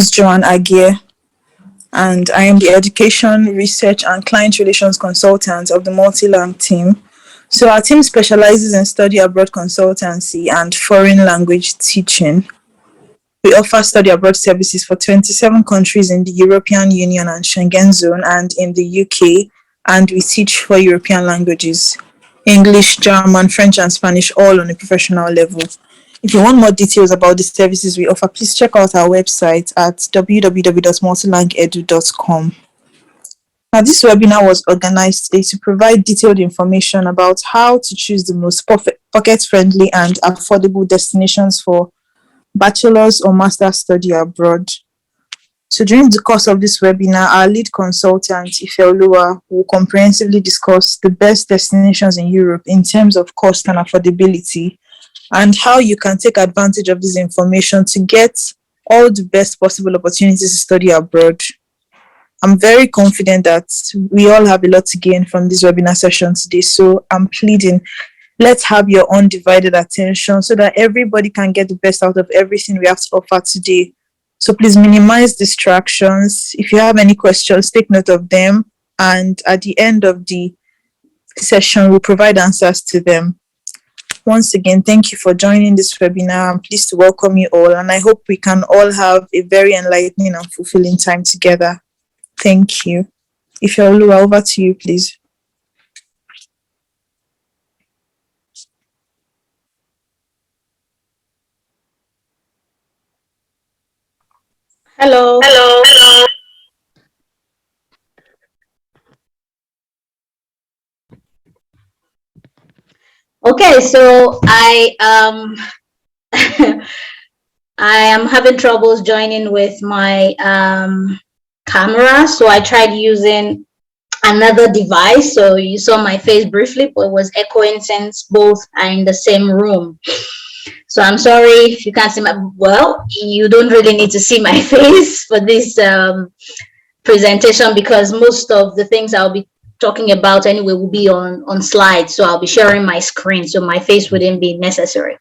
is Joanne Agie, and I am the Education, Research, and Client Relations Consultant of the Multilang team. So, our team specializes in study abroad consultancy and foreign language teaching. We offer study abroad services for 27 countries in the European Union and Schengen zone and in the UK, and we teach for European languages English, German, French, and Spanish, all on a professional level. If you want more details about the services we offer, please check out our website at www.multilangedu.com. Now, this webinar was organized today to provide detailed information about how to choose the most pocket-friendly and affordable destinations for bachelor's or master's study abroad. So during the course of this webinar, our lead consultant, Ifeoluwa, will comprehensively discuss the best destinations in Europe in terms of cost and affordability, and how you can take advantage of this information to get all the best possible opportunities to study abroad. I'm very confident that we all have a lot to gain from this webinar session today, so I'm pleading, let's have your undivided attention so that everybody can get the best out of everything we have to offer today. So please minimize distractions. If you have any questions, take note of them, and at the end of the session, we'll provide answers to them. Once again, thank you for joining this webinar. I'm pleased to welcome you all, and I hope we can all have a very enlightening and fulfilling time together. Thank you. Ifeoluwa, over to you, please. Hello. Hello. Hello. Okay, so I am having troubles joining with my camera, so I tried using another device. So you saw my face briefly, but it was echoing since both are in the same room. So I'm sorry if you can't see my, well, you don't really need to see my face for this presentation, because most of the things I'll be talking about anyway will be on slides. So I'll be sharing my screen, so my face wouldn't be necessary.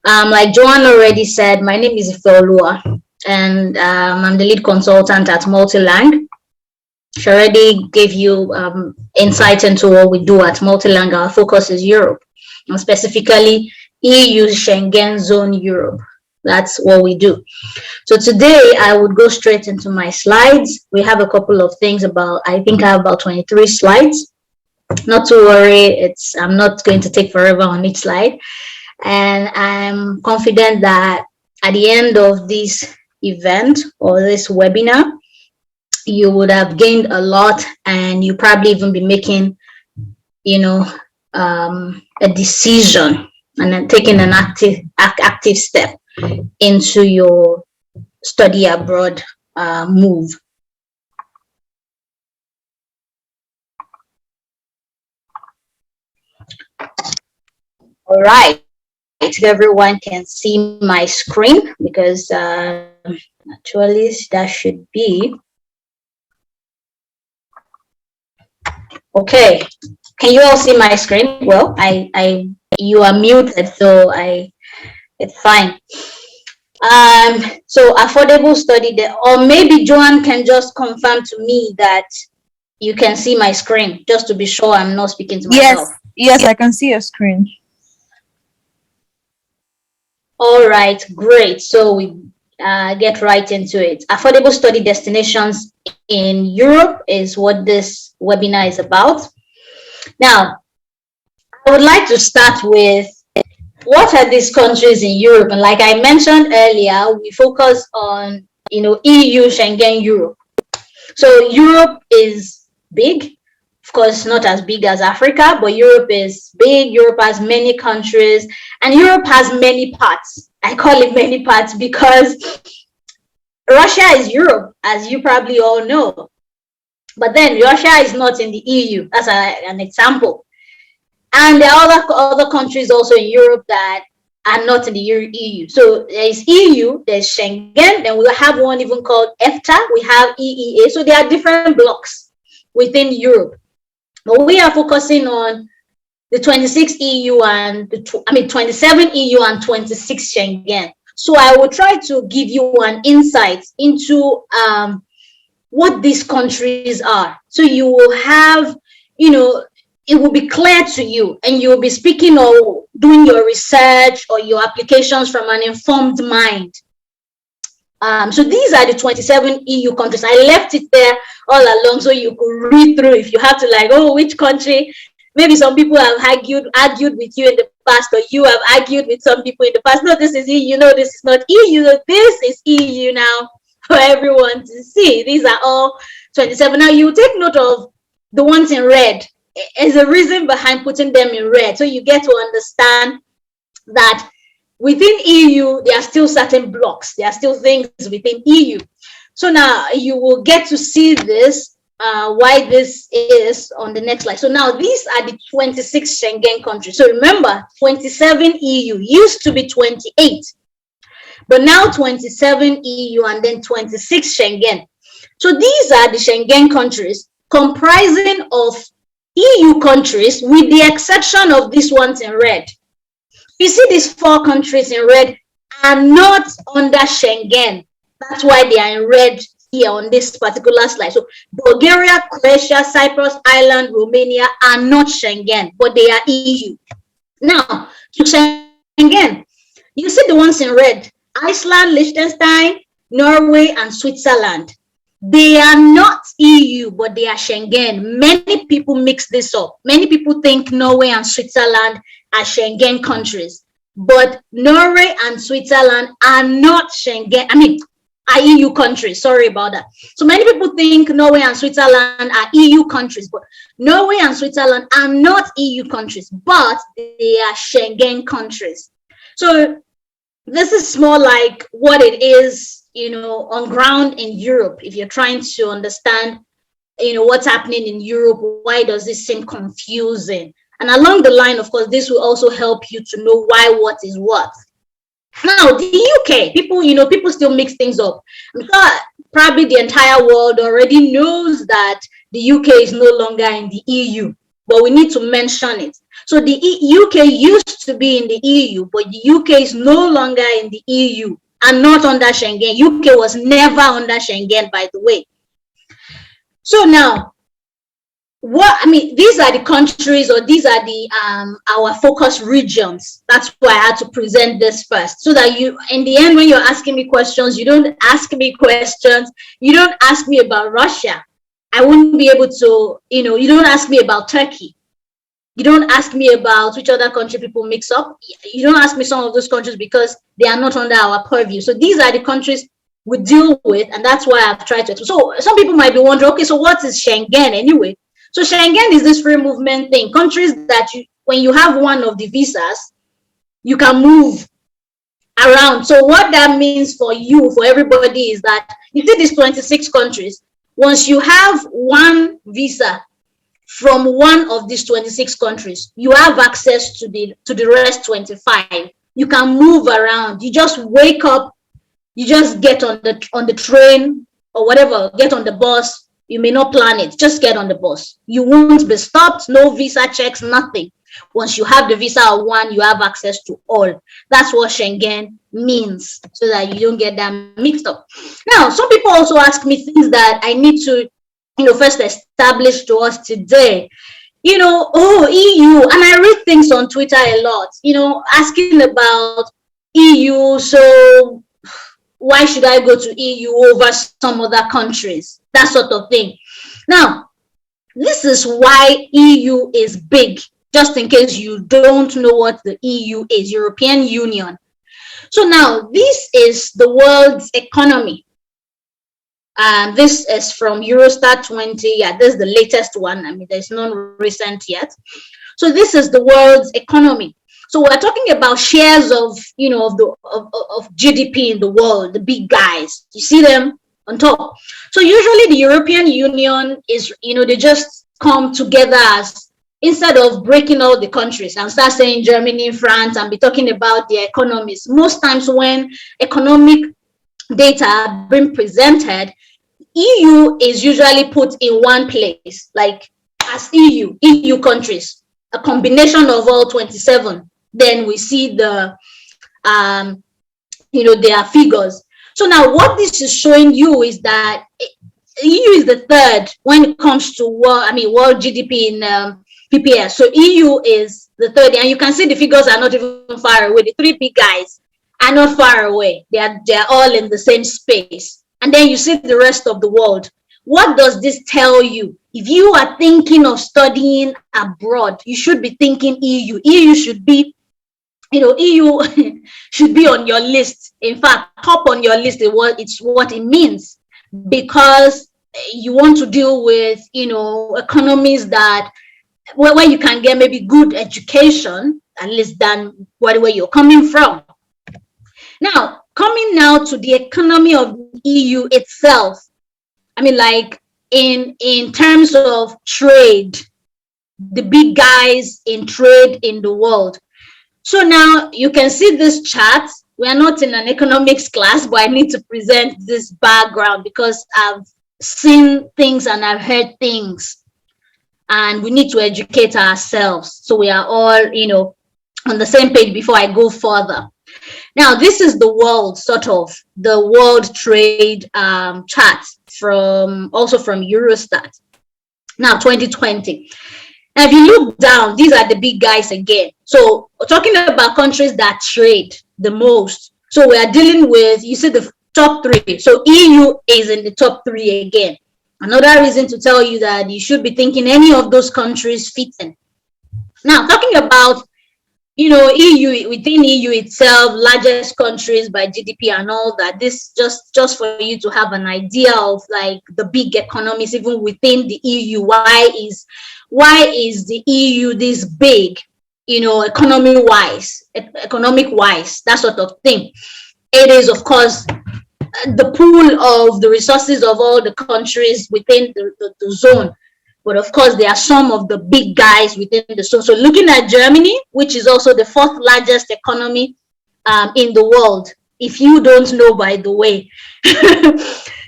Like Joanne already said, my name is Ifeoluwa, and I'm the lead consultant at Multilang. She already gave you insight into what we do at Multilang. Our focus is Europe, and specifically EU Schengen zone Europe. That's what we do. So today I would go straight into my slides. We have a couple of things I think I have about 23 slides. Not to worry, I'm not going to take forever on each slide. And I'm confident that at the end of this event or this webinar, you would have gained a lot, and you probably even be making, a decision and then taking an active step into your study abroad move. All right, everyone can see my screen, because actually that should be okay. Can you all see my screen? Well, you are muted, so it's fine. So affordable study there, or maybe Joanne can just confirm to me that you can see my screen, just to be sure I'm not speaking to myself. Yes, I can see your screen. All right, great. So we get right into it. Affordable study destinations in Europe is what this webinar is about. Now, I would like to start with, what are these countries in Europe? And like I mentioned earlier, we focus on, EU, Schengen, Europe. So Europe is big, of course, not as big as Africa, but Europe is big. Europe has many countries, and Europe has many parts. I call it many parts because Russia is Europe, as you probably all know. But then Russia is not in the EU. That's an example. And there are other countries also in Europe that are not in the EU. So there's EU, there's Schengen, then we have one even called EFTA, we have EEA. So there are different blocks within Europe. But we are focusing on the 26 EU and 27 EU and 26 Schengen. So I will try to give you an insight into what these countries are. So you will have, it will be clear to you, and you will be speaking or doing your research or your applications from an informed mind. So these are the 27 EU countries. I left it there all along so you could read through if you have to, like, oh, which country? Maybe some people have argued with you in the past, or you have argued with some people in the past. No, this is EU. No, this is not EU. This is EU now for everyone to see. These are all 27. Now you take note of the ones in red. There's a reason behind putting them in red, so you get to understand that within EU, there are still certain blocks. There are still things within EU. So now you will get to see this, why this is on the next slide. So now these are the 26 Schengen countries. So remember, 27 EU used to be 28, but now 27 EU and then 26 Schengen. So these are the Schengen countries comprising of EU countries with the exception of these ones in red. You see these 4 countries in red are not under Schengen. That's why they are in red here on this particular slide. So Bulgaria, Croatia, Cyprus, Ireland, Romania are not Schengen, but they are EU. Now, to Schengen, you see the ones in red: Iceland, Liechtenstein, Norway, and Switzerland. They are not EU, but they are Schengen. Many people mix this up. Many people think Norway and Switzerland are Schengen countries, but Norway and Switzerland are not Schengen. Are EU countries. Sorry about that. So many people think Norway and Switzerland are EU countries, but Norway and Switzerland are not EU countries, but they are Schengen countries. So this is more like what it is, on ground in Europe. If you're trying to understand, what's happening in Europe, why does this seem confusing? And along the line, of course, this will also help you to know why what is what. Now, the UK, people still mix things up. I'm sure probably the entire world already knows that the UK is no longer in the EU, but we need to mention it. So the UK used to be in the EU, but the UK is no longer in the EU and not under Schengen. UK was never under Schengen, by the way. So now, these are the countries, or these are the our focus regions. That's why I had to present this first, so that you, in the end, when you're asking me questions, you don't ask me questions. You don't ask me about Russia. I wouldn't be able to, you don't ask me about Turkey. You don't ask me about which other country people mix up. You don't ask me some of those countries because they are not under our purview. So these are the countries we deal with, and that's why I've tried to. So some people might be wondering, okay, so what is Schengen anyway? So Schengen is this free movement thing. Countries that when you have one of the visas, you can move around. So what that means for you, for everybody, is that you see these 26 countries. Once you have one visa from one of these 26 countries, you have access to the rest 25. You can move around. You just wake up, you just get on the train or whatever, get on the bus. You may not plan it, just get on the bus. You won't be stopped, no visa checks, nothing. Once you have the visa of one, you have access to all. That's what Schengen means, so that you don't get that mixed up. Now, some people also ask me things that I need to, first establish to us today. Oh, EU, and I read things on Twitter a lot, asking about EU. So why should I go to EU over some other countries? That sort of thing. Now, this is why EU is big, just in case you don't know what the EU is, European Union. So now, this is the world's economy. This is from Eurostat 20. Yeah, this is the latest one. There's none recent yet. So this is the world's economy. So we're talking about shares of GDP in the world, the big guys. You see them on top. So usually the European Union is, they just come together as, instead of breaking out the countries and start saying Germany, France, and be talking about their economies. Most times when economic data are being presented, EU is usually put in one place, like as EU countries, a combination of all 27. Then we see the their figures. So now what this is showing you is that EU is the third when it comes to world GDP in PPS. So EU is the third, and you can see the figures are not even far away. The three big guys are not far away. They are all in the same space. And then you see the rest of the world. What does this tell you? If you are thinking of studying abroad, you should be thinking EU. EU should be, EU should be on your list. In fact, top on your list it's what it means, because you want to deal with, economies that where you can get maybe good education, at least than where you're coming from. Now, coming now to the economy of the EU itself, I mean, like in terms of trade, the big guys in trade in the world. So now you can see this chart. We are not in an economics class, but I need to present this background because I've seen things and I've heard things, and we need to educate ourselves so we are all, on the same page before I go further. Now, this is the world trade chart from Eurostat. Now, 2020. Now, if you look down, these are the big guys again. So we're talking about countries that trade the most. So we are dealing with, you see, the top three. So EU is in the top three again. Another reason to tell you that you should be thinking any of those countries fit in. Now, talking about, EU, within EU itself, largest countries by GDP and all that. This just for you to have an idea of like the big economies even within the EU. Why is the EU this big, economic wise, that sort of thing? It is, of course, the pool of the resources of all the countries within the zone. But of course, there are some of the big guys within the zone. So looking at Germany, which is also the fourth largest economy in the world, if you don't know, by the way.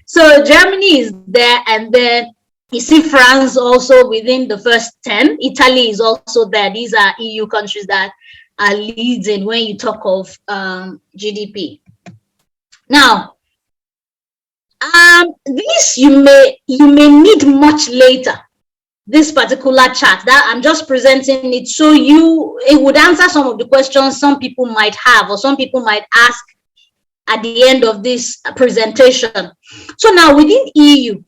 So Germany is there, and then you see France also within the first 10. Italy is also there. These are EU countries that are leading when you talk of GDP. Now, this you may need much later. This particular chart that I'm just presenting it so it would answer some of the questions some people might have or some people might ask at the end of this presentation. So now within EU,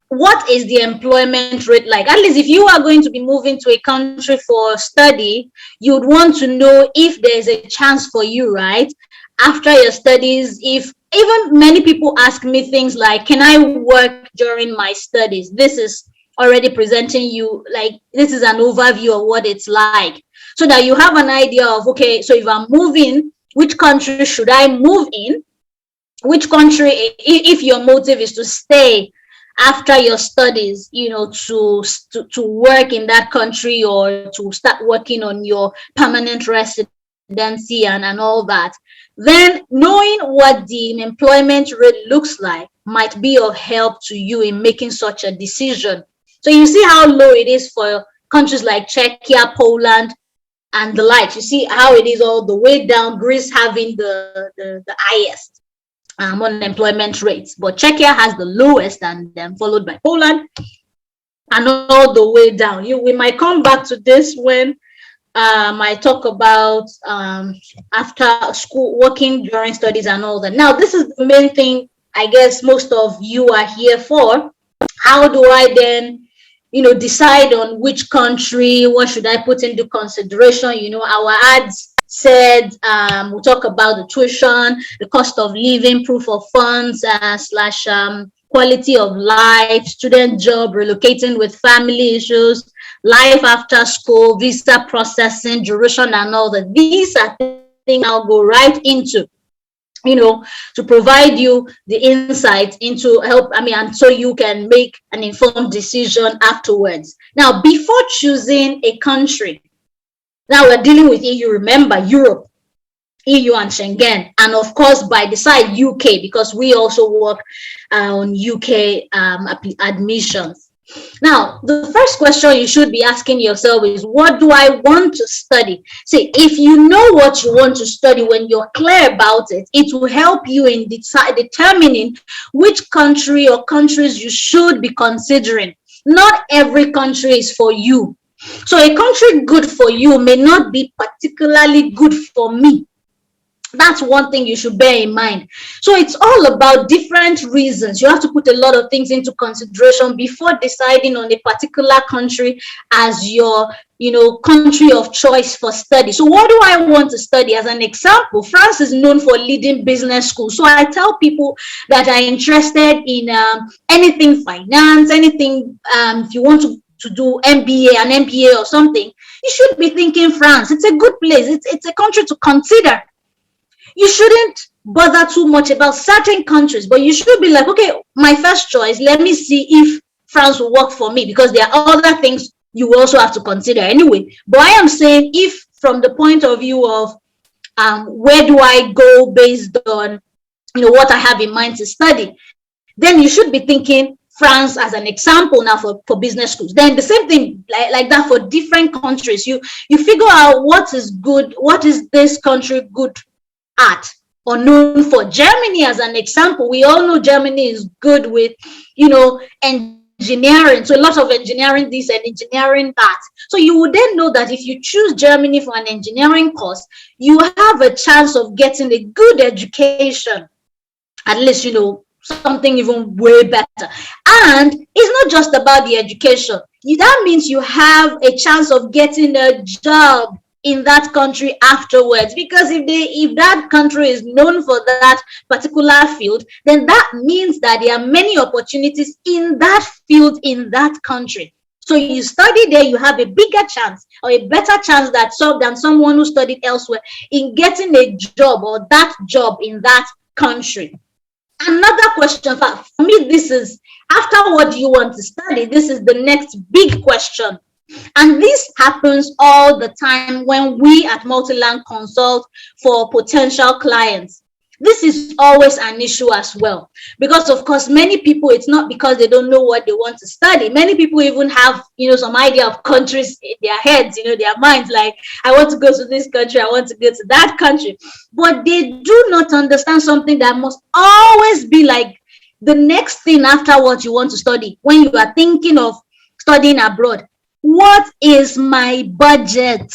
what is the employment rate like? At least if you are going to be moving to a country for study, you would want to know if there's a chance for you, right? After your studies, if even many people ask me things like, can I work during my studies? This is already presenting you, like, this is an overview of what it's like, so that you have an idea of, okay, so if I'm moving, which country should I move in? Which country, if your motive is to stay after your studies, to work in that country or to start working on your permanent residency and all that, then knowing what the employment rate looks like might be of help to you in making such a decision. So you see how low it is for countries like Czechia, Poland, and the likes. You see how it is all the way down, Greece having the highest unemployment rates, but Czechia has the lowest, and then followed by Poland, and all the way down. We might come back to this when I talk about after school, working during studies and all that. Now, this is the main thing I guess most of you are here for. How do I then decide on which country, what should I put into consideration? Our ads said we'll talk about the tuition, the cost of living, proof of funds, slash quality of life, student job, relocating with family issues, life after school, visa processing, duration, and all that. These are things I'll go right into, to provide you the insight into help, and so you can make an informed decision afterwards. Now, before choosing a country, now we're dealing with EU, remember, Europe, EU and Schengen, and of course, by the side, UK, because we also work on UK admissions. Now, the first question you should be asking yourself is, what do I want to study? See, if you know what you want to study, when you're clear about it, it will help you in determining which country or countries you should be considering. Not every country is for you. So a country good for you may not be particularly good for me. That's one thing you should bear in mind. So it's all about different reasons. You have to put a lot of things into consideration before deciding on a particular country as your country of choice for study. So what do I want to study? As an example, France is known for leading business schools. So I tell people that are interested in anything finance, anything, if you want to do MBA, an MBA or something, you should be thinking France. It's a good place. It's a country to consider. You shouldn't bother too much about certain countries, but you should be like, okay, my first choice, let me see if France will work for me, because there are other things you also have to consider anyway. But I am saying, if from the point of view of where do I go based on what I have in mind to study, then you should be thinking France as an example now for business schools. Then the same thing like that for different countries. You figure out what is good, what is this country good at or known for. Germany, as an example, we all know Germany is good with, engineering. So a lot of engineering this and engineering that. So you would then know that if you choose Germany for an engineering course, you have a chance of getting a good education, at least, something even way better. And it's not just about the education. That means you have a chance of getting a job in that country afterwards, because if that country is known for that particular field, then that means that there are many opportunities in that field in that country. So you study there, you have a bigger chance or a better chance than someone who studied elsewhere in getting a job or that job in that country. Another question for me, this is, after what do you want to study? This is the next big question. And this happens all the time when we at Multiland consult for potential clients. This is always an issue as well, because of course many people, it's not because they don't know what they want to study. Many people even have some idea of countries in their heads, their minds, like, I want to go to this country, I want to go to that country, but they do not understand something that must always be like the next thing after what you want to study when you are thinking of studying abroad. What is my budget?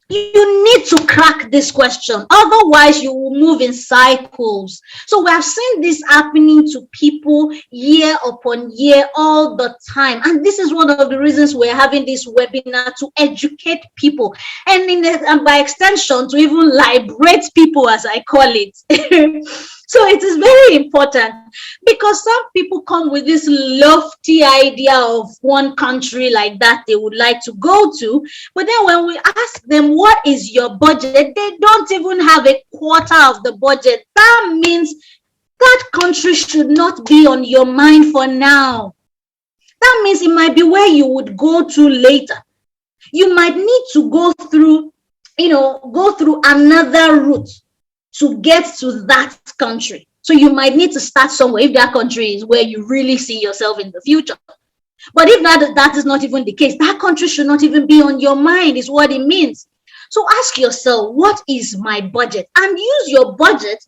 You need to crack this question. Otherwise, you will move in cycles. So we have seen this happening to people year upon year all the time. And this is one of the reasons we're having this webinar, to educate people. And by extension, to even liberate people, as I call it. So it is very important, because some people come with this lofty idea of one country like that they would like to go to. But then when we ask them, what is your budget? They don't even have a quarter of the budget. That means that country should not be on your mind for now. That means it might be where you would go to later. You might need to go through another route to get to that country. So you might need to start somewhere if that country is where you really see yourself in the future. But if that is not even the case, that country should not even be on your mind, is what it means. So ask yourself, what is my budget? And use your budget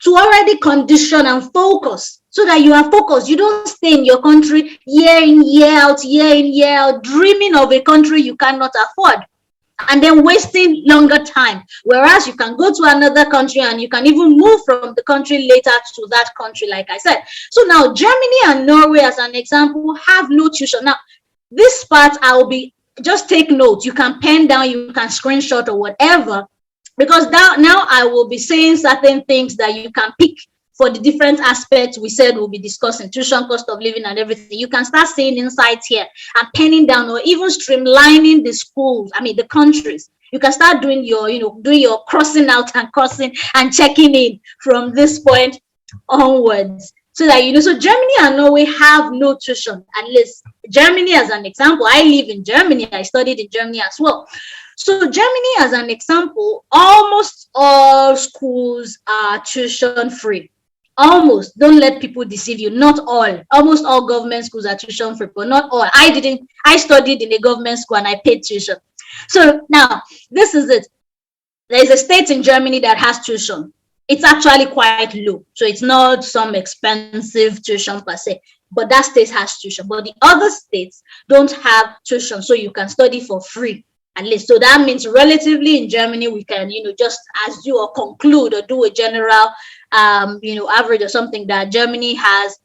to already condition and focus, so that you are focused. You don't stay in your country year in, year out, dreaming of a country you cannot afford, and then wasting longer time. Whereas you can go to another country and you can even move from the country later to that country, like I said. So now Germany and Norway, as an example, have no tuition. Now, this part I will be, just take notes. You can pen down, you can screenshot or whatever, because now I will be saying certain things that you can pick for the different aspects we said we'll be discussing: tuition, cost of living, and everything. You can start seeing insights here and penning down, or even streamlining the schools, the countries. You can start doing your crossing out and crossing and checking in from this point onwards. So that so Germany and Norway have no tuition. At least Germany, as an example, I live in Germany, I studied in Germany as well. So Germany, as an example, almost all schools are tuition free. Almost. Don't let people deceive you. Not all. Almost all government schools are tuition free, but not all. I studied in a government school and I paid tuition. So now, this is it. There is a state in Germany that has tuition. It's actually quite low. So it's not some expensive tuition per se, but that state has tuition. But the other states don't have tuition, so you can study for free at least. So that means relatively in Germany, we can, just assume or conclude or do a general, average or something that Germany has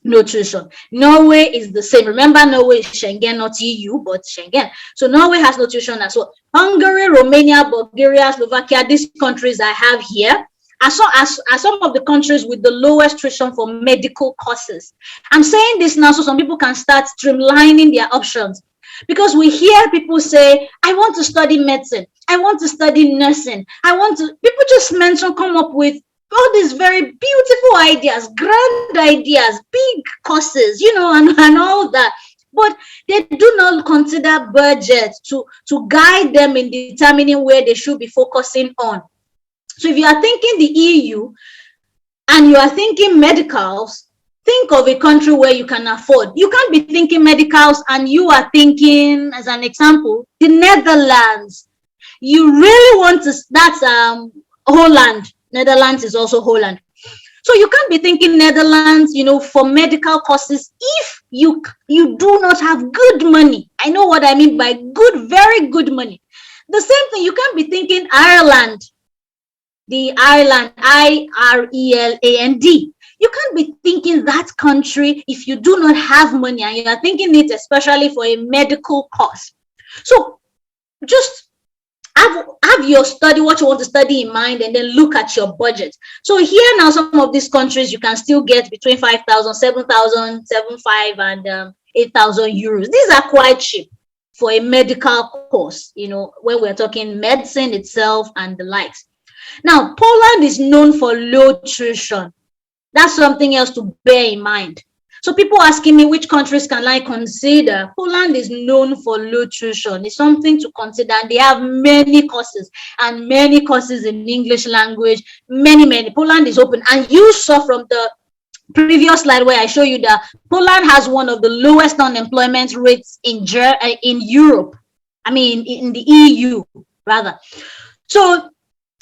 no tuition. Norway is the same. Remember, Norway is Schengen, not EU, but Schengen. So Norway has no tuition as well. Hungary, Romania, Bulgaria, Slovakia, these countries I have here are some of the countries with the lowest tuition for medical courses. I'm saying this now so some people can start streamlining their options. Because we hear people say, I want to study medicine, I want to study nursing, people just come up with all these very beautiful ideas, grand ideas, big courses, and all that. But they do not consider budget to guide them in determining where they should be focusing on. So if you are thinking the EU and you are thinking medicals, think of a country where you can afford. You can't be thinking medicals and you are thinking, as an example, the Netherlands. You really want to, that's Holland. Netherlands is also Holland. So you can't be thinking Netherlands, for medical courses if you do not have good money. I know what I mean by good, very good money. The same thing, you can't be thinking Ireland, the Ireland, Ireland. You can't be thinking that country if you do not have money and you are thinking it especially for a medical course. So just have your study, what you want to study in mind, and then look at your budget. So here now, some of these countries you can still get between 5,000, 7,000, 7,500 and 8,000 euros. These are quite cheap for a medical course, when we're talking medicine itself and the likes. Now, Poland is known for low tuition. That's something else to bear in mind. So people asking me which countries can I consider? Poland is known for low tuition. It's something to consider. And they have many courses and many courses in English language. Many. Poland is open. And you saw from the previous slide where I show you that Poland has one of the lowest unemployment rates in Europe. I mean, in the EU, rather. So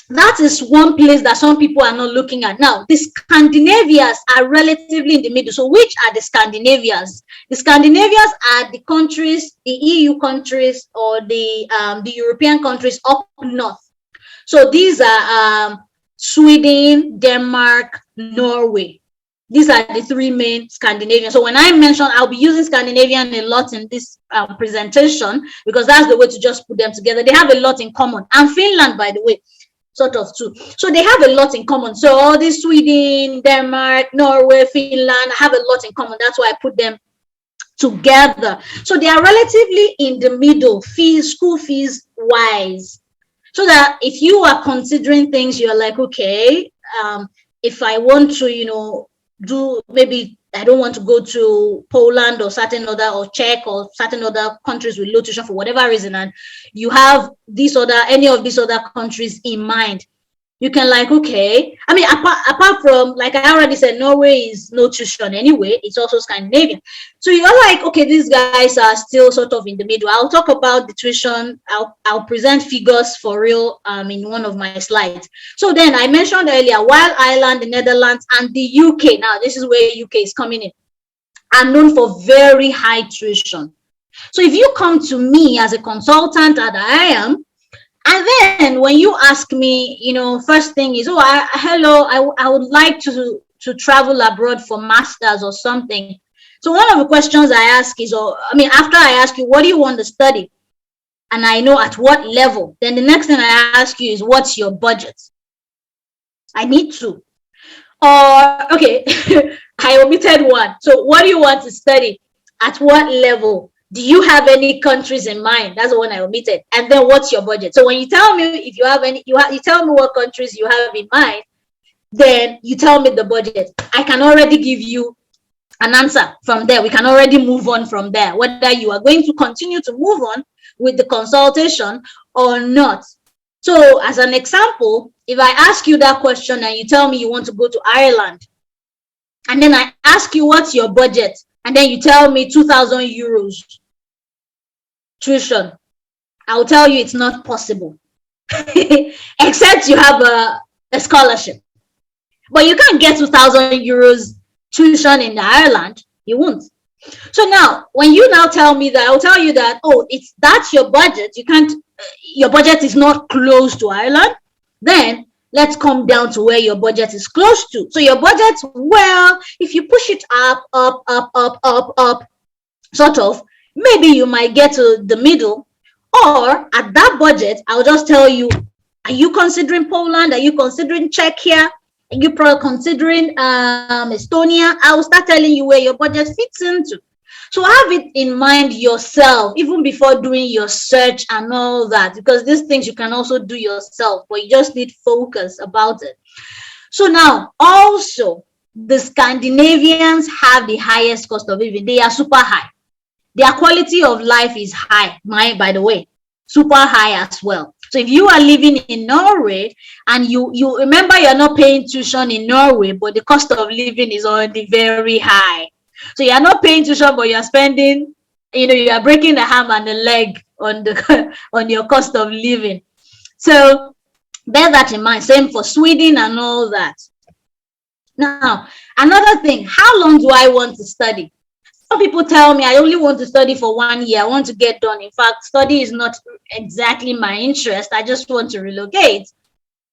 that is one place that some people are not looking at. Now, the Scandinavians are relatively in the middle. So which are the Scandinavians? The Scandinavians are the countries, the EU countries or the European countries up north. So these are Sweden, Denmark, Norway. These are the three main Scandinavian. So when I mention, I'll be using Scandinavian a lot in this presentation because that's the way to just put them together. They have a lot in common. And Finland, by the way, sort of too. So they have a lot in common. So all these Sweden, Denmark, Norway, Finland have a lot in common. That's why I put them together. So they are relatively in the middle, school fees wise. So that if you are considering things, you're like, okay, if I want to, do maybe I don't want to go to Poland or certain other or Czech or certain other countries with low tuition for whatever reason, and you have any of these other countries in mind, you can like, okay, I mean, apart from, like I already said, Norway is no tuition anyway, it's also Scandinavian. So you're like, okay, these guys are still sort of in the middle. I'll talk about the tuition. I'll present figures for real in one of my slides. So then I mentioned earlier, while Ireland, the Netherlands, and the UK, now this is where UK is coming in, are known for very high tuition. So if you come to me as a consultant that I am, and then when you ask me, first thing is, I would like to travel abroad for masters or something. So one of the questions I ask is, after I ask you, what do you want to study? And I know at what level, then the next thing I ask you is, what's your budget? I need to. Or, okay, I omitted one. So what do you want to study? At what level? Do you have any countries in mind? That's the one I omitted. And then what's your budget? So when you tell me if you have any, you tell me what countries you have in mind, then you tell me the budget. I can already give you an answer from there. We can already move on from there, whether you are going to continue to move on with the consultation or not. So as an example, if I ask you that question and you tell me you want to go to Ireland, and then I ask you what's your budget, and then you tell me 2,000 euros tuition, I'll tell you it's not possible. Except you have a scholarship. But you can't get 2,000 euros tuition in Ireland. You won't. So now, when you now tell me that, I'll tell you that, oh, that's your budget. You can't, your budget is not close to Ireland. Then let's come down to where your budget is close to. So your budget, well, if you push it up, sort of, maybe you might get to the middle. Or at that budget, I'll just tell you, are you considering Poland? Are you considering Czechia? Are you considering Estonia? I will start telling you where your budget fits into. So have it in mind yourself, even before doing your search and all that, because these things you can also do yourself, but you just need focus about it. So now, also, the Scandinavians have the highest cost of living. They are super high. Their quality of life is high, by the way, super high as well. So if you are living in Norway and you remember you're not paying tuition in Norway, but the cost of living is already very high. So you're not paying tuition, but you're spending, you are breaking the arm and the leg on the on your cost of living. So bear that in mind. Same for Sweden and all that. Now, another thing, how long do I want to study? Some people tell me I only want to study for 1 year. I want to get done. In fact, study is not exactly my interest. I just want to relocate.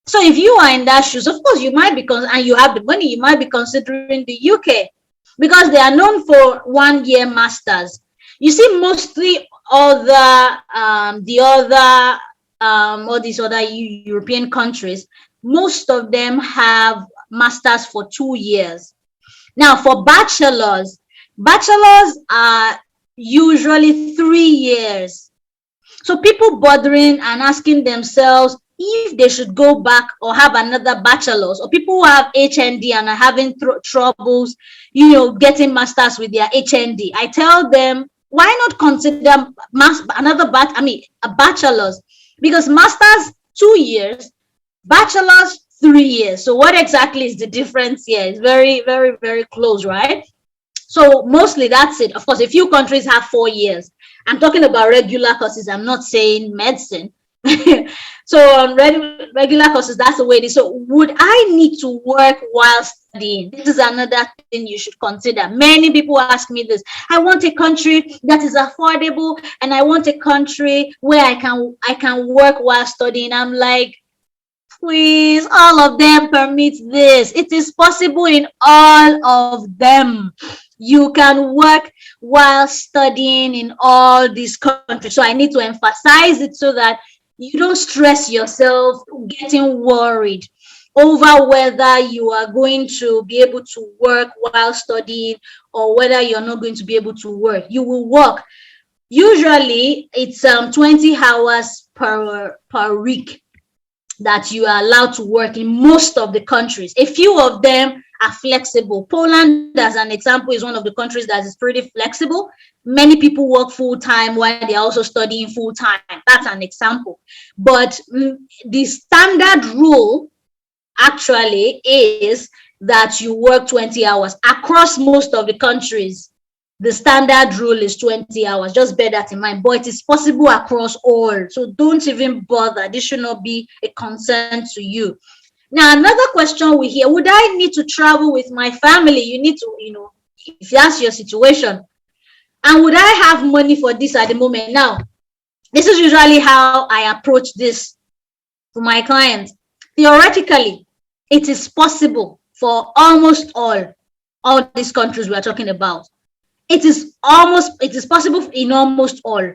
So if you are in that shoes, of course you might be, and you have the money, you might be considering the UK, because they are known for 1 year masters. You see, mostly all these other European countries, most of them have masters for 2 years. Now, for bachelors are usually 3 years. So people bothering and asking themselves if they should go back or have another bachelor's, or people who have HND and are having troubles, getting masters with their HND. I tell them, why not consider a bachelor's? Because masters 2 years, bachelor's 3 years. So what exactly is the difference here? It's very, very, very close, right? So mostly that's it. Of course, a few countries have 4 years. I'm talking about regular courses. I'm not saying medicine. So on regular courses, that's the way it is. So would I need to work while studying? This is another thing you should consider. Many people ask me this. I want a country that is affordable, and I want a country where I can work while studying. I'm like, please, all of them permit this. It is possible in all of them. You can work while studying in all these countries. So I need to emphasize it so that you don't stress yourself getting worried over whether you are going to be able to work while studying or whether you're not going to be able to work. You will work. Usually it's 20 hours per week that you are allowed to work in most of the countries. A few of them are flexible. Poland, as an example, is one of the countries that is pretty flexible. Many people work full-time while they're also studying full-time. That's an example. But the standard rule actually is that you work 20 hours across most of the countries. The standard rule is 20 hours. Just bear that in mind. But it is possible across all. So don't even bother. This should not be a concern to you. Now, another question we hear, would I need to travel with my family? You need to, if that's your situation. And would I have money for this at the moment? Now, this is usually how I approach this for my clients. Theoretically, it is possible for almost all these countries we are talking about. It is possible in almost all.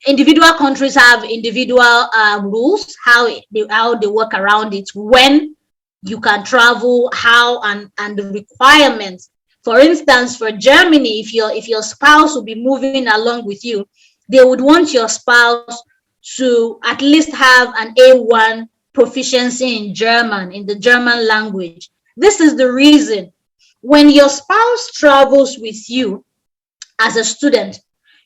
Individual countries have individual rules, how they work around it, when you can travel, how, and the requirements. For instance, for Germany, if your spouse will be moving along with you, they would want your spouse to at least have an A1 proficiency in German, in the German language. This is the reason. When your spouse travels with you as a student,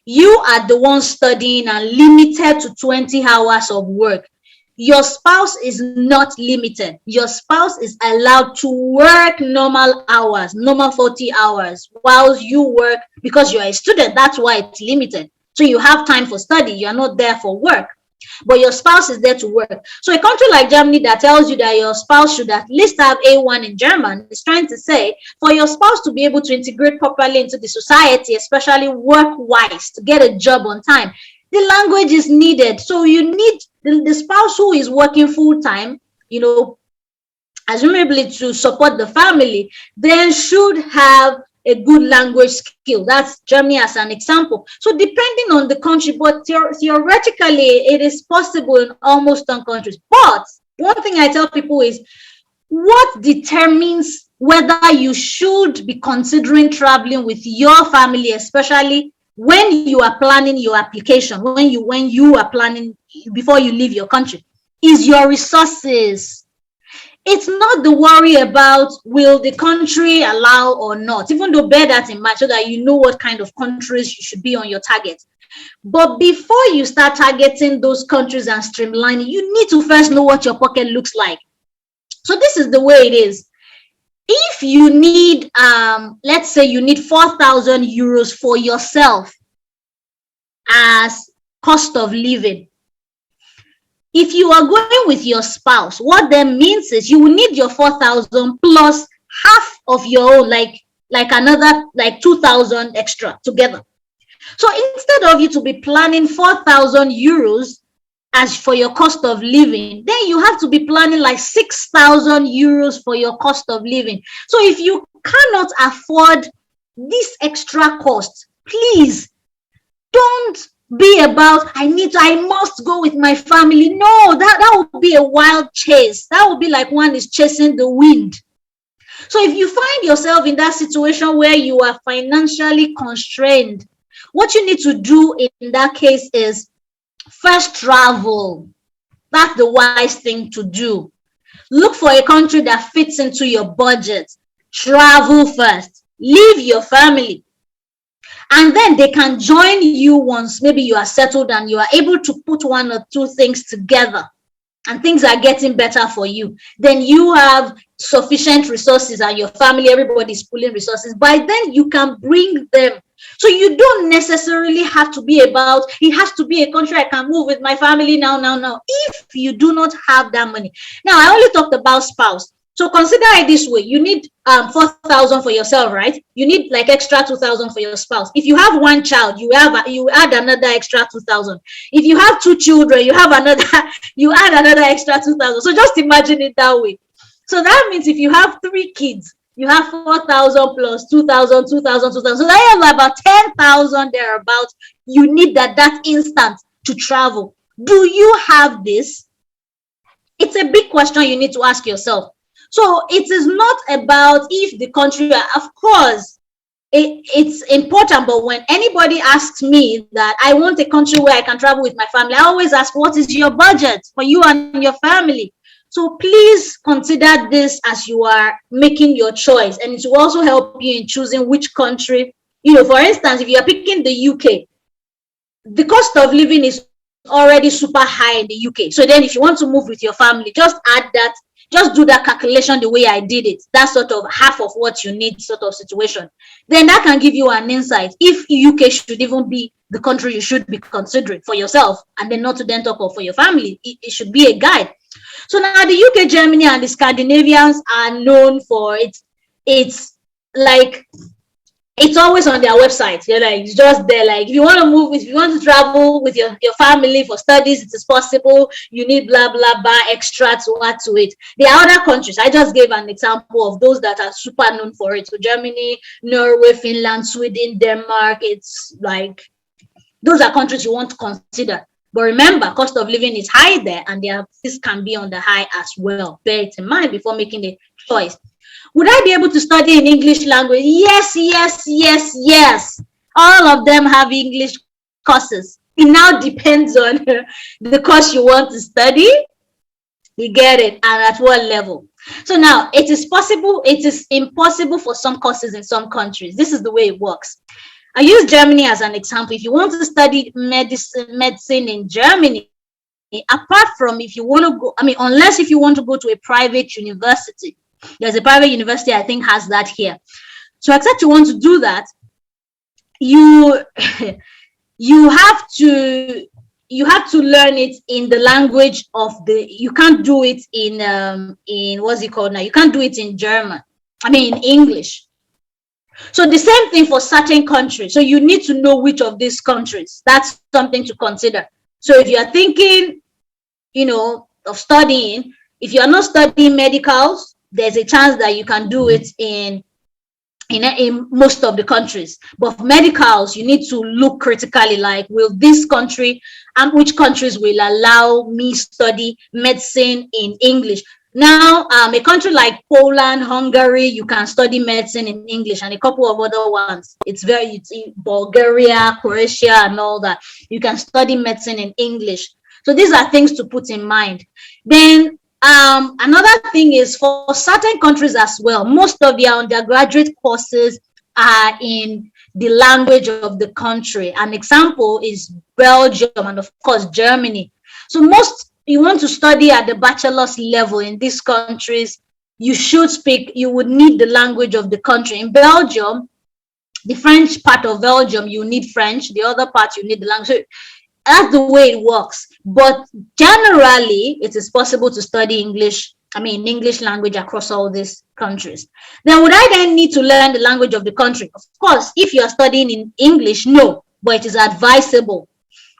you are the one studying and limited to 20 hours of work. Your spouse is not limited. Your spouse is allowed to work normal hours, normal 40 hours, while you work because you're a student. That's why it's limited. So you have time for study. You're not there for work, but your spouse is there to work. So a country like Germany that tells you that your spouse should at least have A1 in German is trying to say for your spouse to be able to integrate properly into the society, especially work-wise, to get a job on time, the language is needed. So you need the spouse who is working full-time, presumably to support the family, then should have a good language skill. That's Germany as an example. So depending on the country, but theoretically, it is possible in almost all countries. But one thing I tell people is what determines whether you should be considering traveling with your family, especially when you are planning your application, when you are planning before you leave your country, is your resources. It's not the worry about will the country allow or not, even though bear that in mind so that you know what kind of countries you should be on your target. But before you start targeting those countries and streamlining, you need to first know what your pocket looks like. So this is the way it is. If you need, let's say you need 4,000 euros for yourself as cost of living, if you are going with your spouse, what that means is you will need your 4,000 plus half of your own, like another 2,000 extra together. So instead of you to be planning 4,000 euros as for your cost of living, then you have to be planning like 6,000 euros for your cost of living. So if you cannot afford this extra cost, please don't be about I must go with my family. No, that would be a wild chase. That would be like one is chasing the wind. So if you find yourself in that situation where you are financially constrained, what you need to do in that case is first travel. That's the wise thing to do. Look for a country that fits into your budget. Travel first. Leave your family. And then they can join you once maybe you are settled and you are able to put one or two things together and things are getting better for you. Then you have sufficient resources and your family, everybody's pulling resources. By then you can bring them. So you don't necessarily have to be about, it has to be a country I can move with my family now. If you do not have that money. Now, I only talked about spouse. So consider it this way. You need 4,000 for yourself, right? You need like extra 2,000 for your spouse. If you have one child, you add another extra 2,000. If you have two children, you add another extra 2,000. So just imagine it that way. So that means if you have 3 kids, you have 4,000 plus 2,000, 2,000, 2,000. So that you have about 10,000 thereabouts. You need that instant to travel. Do you have this? It's a big question you need to ask yourself. So it is not about if the country, of course, it's important, but when anybody asks me that I want a country where I can travel with my family, I always ask, what is your budget for you and your family? So please consider this as you are making your choice, and it will also help you in choosing which country. For instance, if you are picking the UK, the cost of living is already super high in the UK. So then if you want to move with your family, just add that. Just do that calculation the way I did it. That's sort of half of what you need sort of situation. Then that can give you an insight if UK should even be the country you should be considering for yourself, and then not to then talk of for your family. It should be a guide. So now the UK, Germany, and the Scandinavians are known for it's like it's always on their website. You're like, it's just there. Like, if you want to move, if you want to travel with your family for studies, it is possible. You need blah, blah, blah, extra to add to it. The other countries, I just gave an example of those that are super known for it. So Germany, Norway, Finland, Sweden, Denmark. It's like, those are countries you want to consider. But remember, cost of living is high there, and this can be on the high as well. Bear it in mind before making the choice. Would I be able to study in English language? Yes, yes, yes, yes. All of them have English courses. It now depends on the course you want to study. You get it, and at what level. So now, it is possible, it is impossible for some courses in some countries. This is the way it works. I use Germany as an example. If you want to study medicine in Germany, apart from if you want to go, unless if you want to go to a private university. There's a private university I think has that here. So except you want to do that, you you have to learn it in the language of the, you can't do it in what's it called now, you can't do it in German, in English. So the same thing for certain countries. So you need to know which of these countries. That's something to consider. So if you're thinking, of studying, if you're not studying medicals, there's a chance that you can do it in most of the countries. But for medicals, you need to look critically, like, will this country and which countries will allow me study medicine in English? Now, a country like Poland, Hungary, you can study medicine in English, and a couple of other ones. It's Bulgaria, Croatia, and all that. You can study medicine in English. So these are things to put in mind. Then another thing is, for certain countries as well, most of their undergraduate courses are in the language of the country. An example is Belgium and of course Germany. So you want to study at the bachelor's level in these countries, you would need the language of the country. In Belgium, the French part of Belgium, you need French. The other part, you need the language. So that's the way it works. But generally, it is possible to study English language across all these countries. Then would I then need to learn the language of the country? Of course, if you are studying in English, no, but it is advisable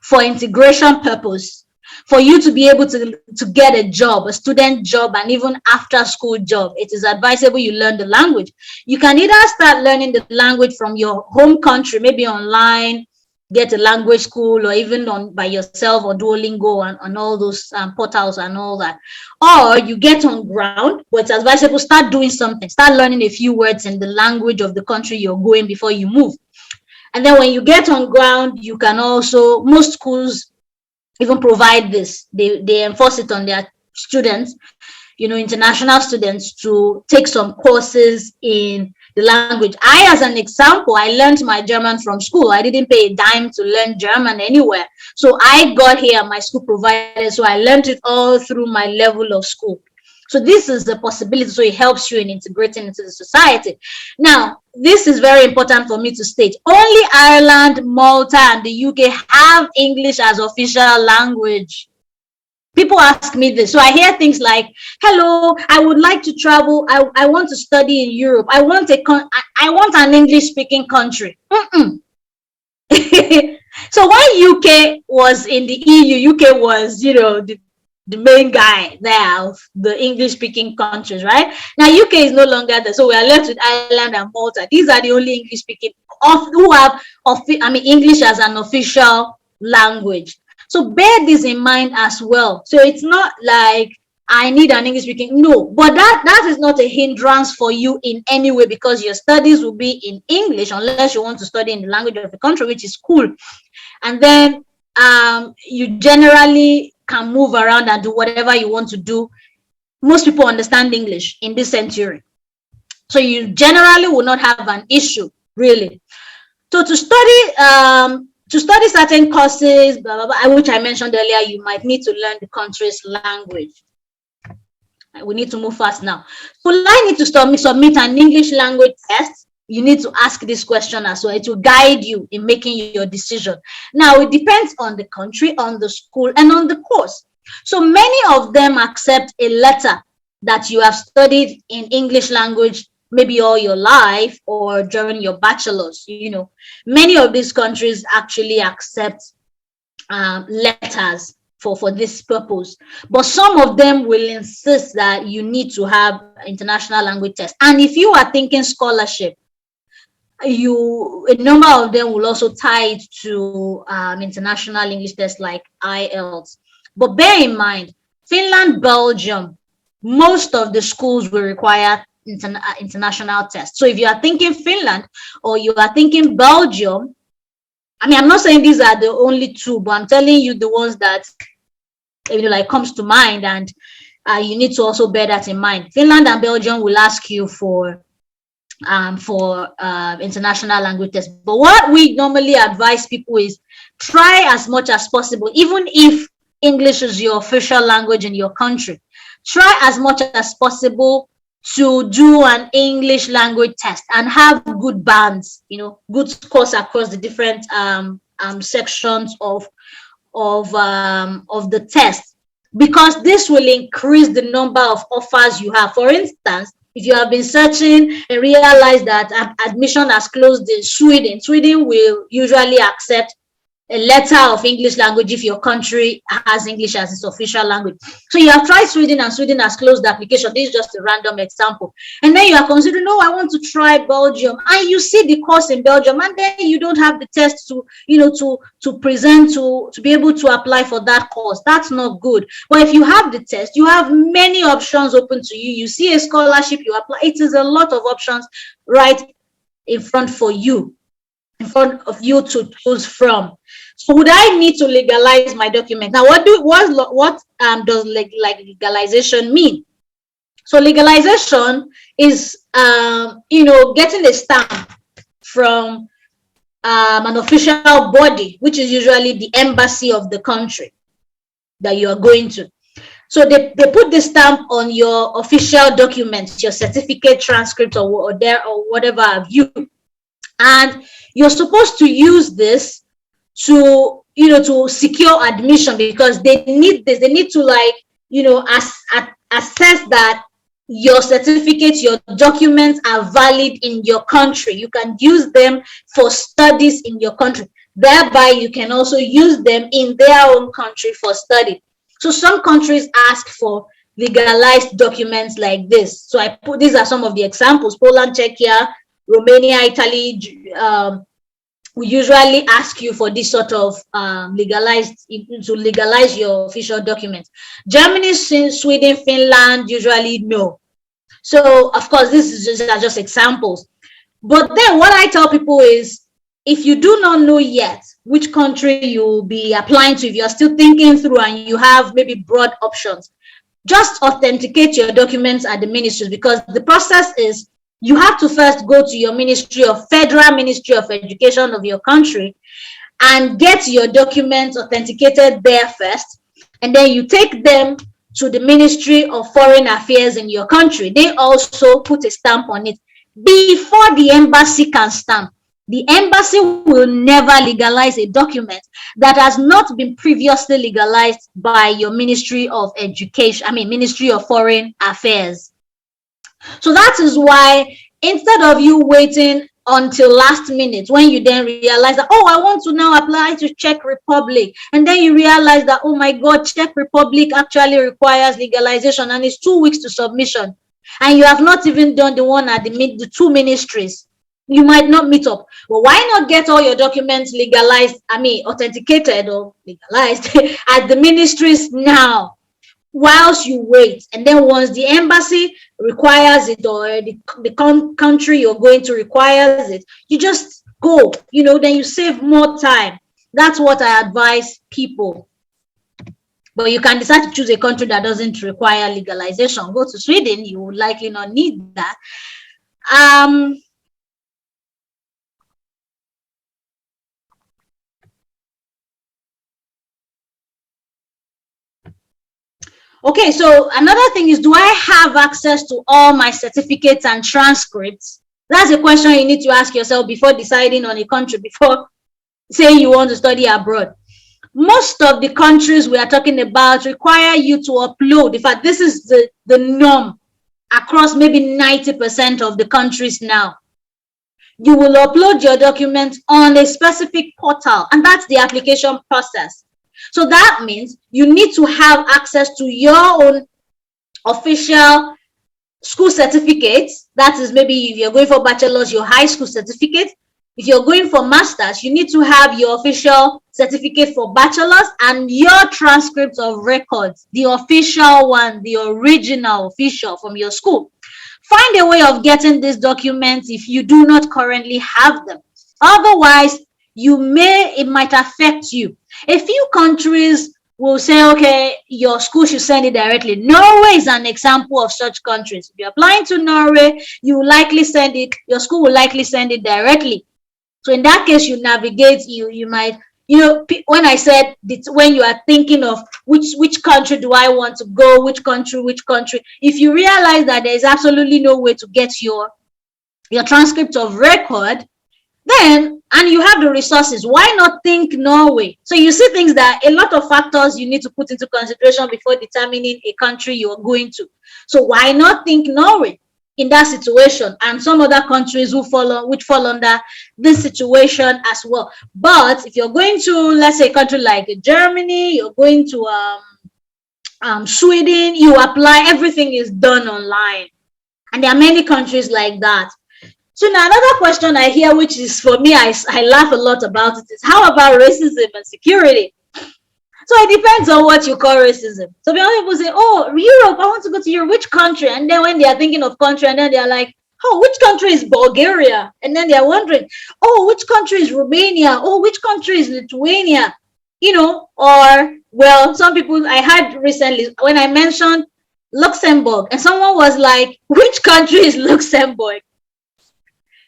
for integration purpose, for you to be able to get a job, a student job, and even after school job. It is advisable you learn the language. You can either start learning the language from your home country, maybe online, get a language school, or even by yourself, or Duolingo and all those portals and all that. Or you get on ground, but it's advisable start doing something, start learning a few words in the language of the country you're going before you move. And then when you get on ground, you can also, most schools even provide this, they enforce it on their students, international students, to take some courses in the language. As an example, I learned my German from school. I didn't pay a dime to learn German anywhere. So I got here, my school provided, so I learned it all through my level of school. So this is a possibility. So it helps you in integrating into the society. Now, this is very important for me to state. Only Ireland, Malta, and the UK have English as official language. People ask me this. So I hear things like, hello, I would like to travel. I want to study in Europe. I want an English speaking country. So when UK was in the EU, UK was, the main guy there of the English speaking countries, right? Now UK is no longer there. So we are left with Ireland and Malta. These are the only English speaking who have English as an official language. So bear this in mind as well. So it's not like I need an English speaking. No, but that is not a hindrance for you in any way, because your studies will be in English unless you want to study in the language of the country, which is cool. And then you generally can move around and do whatever you want to do. Most people understand English in this century. So you generally will not have an issue, really. So to study certain courses, blah, blah, blah, which I mentioned earlier, you might need to learn the country's language. We need to move fast now. So I need to submit an English language test. You need to ask this question as well. It will guide you in making your decision. Now, it depends on the country, on the school, and on the course. So many of them accept a letter that you have studied in English language maybe all your life or during your bachelor's. Many of these countries actually accept letters for this purpose, but some of them will insist that you need to have international language test. And if you are thinking scholarship, a number of them will also tie it to international English tests like IELTS. But bear in mind, Finland, Belgium, most of the schools will require international tests. So if you are thinking Finland or you are thinking Belgium, I'm not saying these are the only two, but I'm telling you the ones that comes to mind, and you need to also bear that in mind. Finland and Belgium will ask you for international language tests. But what we normally advise people is try as much as possible, even if English is your official language in your country, try as much as possible to do an English language test and have good bands, good scores across the different sections of the test, because this will increase the number of offers you have. For instance, if you have been searching and realize that admission has closed in Sweden, Sweden will usually accept a letter of English language if your country has English as its official language. So you have tried Sweden and Sweden has closed the application. This is just a random example. And then you are considering, no, I want to try Belgium. And you see the course in Belgium, and then you don't have the test to present to be able to apply for that course. That's not good. But if you have the test, you have many options open to you. You see a scholarship, you apply. It is a lot of options right in front of you to choose from. So would I need to legalize my document? Now, what does legalization mean? So legalization is getting a stamp from an official body, which is usually the embassy of the country that you are going to. So they put the stamp on your official documents, your certificate, transcript, or whatever have you. And you're supposed to use this to secure admission, because they need this. They need to assess that your certificates, your documents are valid in your country. You can use them for studies in your country. Thereby, you can also use them in their own country for study. So some countries ask for legalized documents like this. So these are some of the examples: Poland, Czechia, Romania, Italy. We usually ask you for this sort of legalize your official documents. Germany, Sweden, Finland, usually no. So of course, these are just examples. But then what I tell people is, if you do not know yet which country you'll be applying to, if you're still thinking through and you have maybe broad options, just authenticate your documents at the ministries, because the process is, you have to first go to your Federal Ministry of Education of your country and get your documents authenticated there first. And then you take them to the Ministry of Foreign Affairs in your country. They also put a stamp on it before the embassy can stamp. The embassy will never legalize a document that has not been previously legalized by your Ministry of Education, Ministry of Foreign Affairs. So that is why, instead of you waiting until last minute, when you then realize that, oh, I want to now apply to Czech Republic, and then you realize that, oh my God, Czech Republic actually requires legalization and it's 2 weeks to submission, and you have not even done the one at the two ministries, you might not meet up. Well, why not get all your documents legalized, authenticated or legalized at the ministries now, whilst you wait? And then once the embassy requires it, or the country you're going to requires it, you just go, then you save more time. That's what I advise people. But you can decide to choose a country that doesn't require legalization. Go to Sweden, you will likely not need that. Okay, so another thing is, do I have access to all my certificates and transcripts? That's a question you need to ask yourself before deciding on a country, before saying you want to study abroad. Most of the countries we are talking about require you to upload. In fact, this is the norm across maybe 90% of the countries now. You will upload your documents on a specific portal, and that's the application process. So that means you need to have access to your own official school certificates. That is, maybe if you're going for bachelor's, your high school certificate. If you're going for master's, you need to have your official certificate for bachelor's and your transcripts of records, the official one, the original official from your school. Find a way of getting these documents if you do not currently have them. Otherwise, it might affect you. A few countries will say, okay, your school should send it directly. Norway is an example of such countries. If you're applying to Norway, your school will likely send it directly. So in that case, you navigate, you might when I said when you are thinking of which country do I want to go, which country, if you realize that there is absolutely no way to get your transcript of record, then, and you have the resources, why not think Norway? So you see things that a lot of factors you need to put into consideration before determining a country you're going to. So why not think Norway in that situation, and some other countries which fall under this situation as well. But if you're going to, let's say, a country like Germany, you're going to Sweden, you apply, everything is done online. And there are many countries like that. So now another question I hear, which is for me, I laugh a lot about it, is how about racism and security? So it depends on what you call racism. So people say, oh, Europe, I want to go to Europe, which country? And then when they are thinking of country, and then they're like, oh, which country is Bulgaria? And then they're wondering, oh, which country is Romania? Oh, which country is Lithuania? Or, well, some people I had recently, when I mentioned Luxembourg, and someone was like, which country is Luxembourg?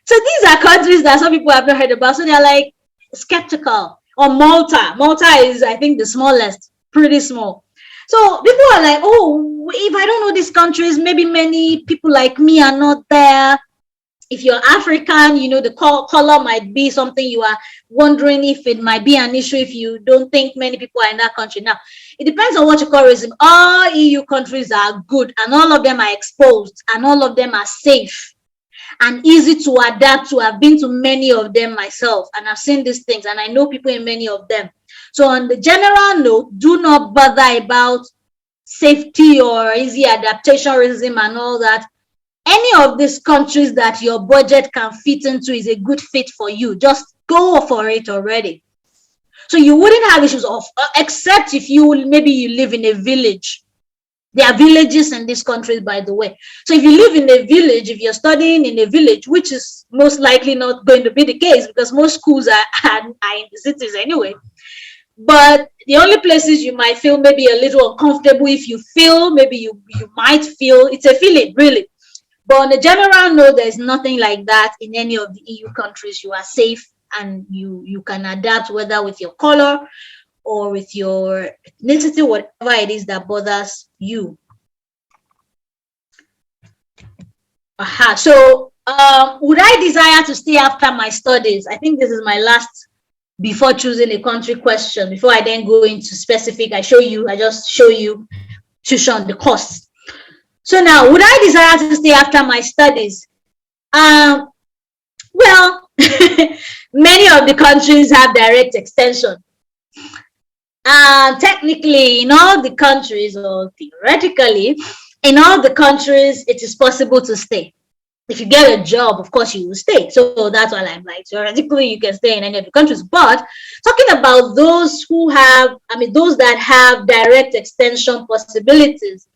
So these are countries that some people have not heard about. So they're like skeptical. Or Malta. Malta is, I think, the smallest, pretty small. So people are like, oh, if I don't know these countries, maybe many people like me are not there. If you're African, the color might be something you are wondering if it might be an issue if you don't think many people are in that country. Now, it depends on what you call racism. All EU countries are good, and all of them are exposed, and all of them are safe and easy to adapt to. I've been to many of them myself, and I've seen these things, and I know people in many of them. So on the general note, do not bother about safety or easy adaptation, racism, and all that. Any of these countries that your budget can fit into is a good fit for you. Just go for it already. So you wouldn't have issues except if maybe you live in a village. There are villages in these countries, by the way. So if you live in a village, if you're studying in a village, which is most likely not going to be the case because most schools are in the cities anyway. But the only places you might feel maybe a little uncomfortable, if you feel, maybe you might feel, it's a feeling, really. But on a general note, there's nothing like that in any of the EU countries. You are safe and you can adapt, whether with your color or with your ethnicity, whatever it is that bothers you. So would I desire to stay after my studies? I think this is my last before choosing a country question. Before I then go into specific, I just show you tuition, the costs. So now, would I desire to stay after my studies? Well, many of the countries have direct extension. Technically, in all the countries, or theoretically, in all the countries, it is possible to stay. If you get a job, of course, you will stay. So that's why I'm like, theoretically, you can stay in any of the countries. But talking about those those that have direct extension possibilities,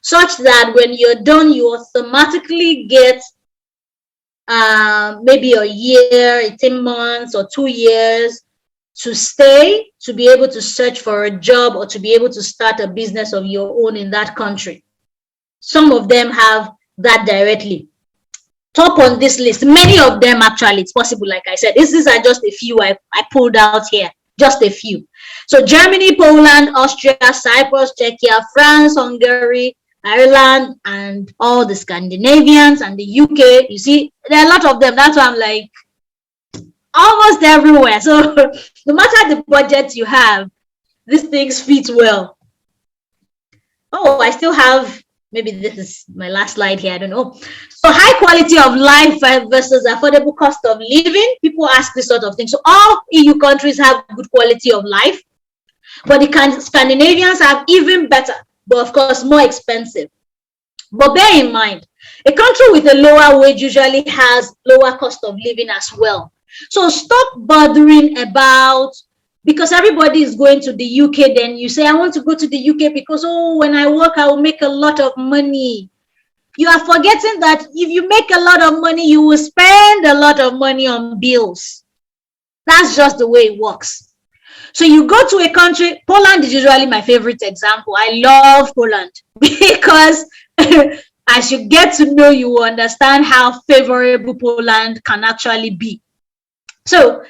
such that when you're done, you automatically get maybe a year, 18 months, or 2 years to stay, to be able to search for a job or to be able to start a business of your own in that country. Some of them have that directly. Top on this list, many of them actually, it's possible, like I said. These are just a few I pulled out here, just a few. So Germany, Poland, Austria, Cyprus, Czechia, France, Hungary, Ireland, and all the Scandinavians and the UK. You see, there are a lot of them. That's why I'm like, almost everywhere. So no matter the budget you have, these things fit well. Oh, I still have, maybe this is my last slide here, I don't know. So high quality of life versus affordable cost of living. People ask this sort of thing. So all EU countries have good quality of life, but the Scandinavians have even better, but of course more expensive. But bear in mind, a country with a lower wage usually has lower cost of living as well. So stop bothering about, because everybody is going to the UK, then you say, I want to go to the UK because, oh, when I work, I will make a lot of money. You are forgetting that if you make a lot of money, you will spend a lot of money on bills. That's just the way it works. So you go to a country, Poland is usually my favorite example. I love Poland because as you get to know, you will understand how favorable Poland can actually be. So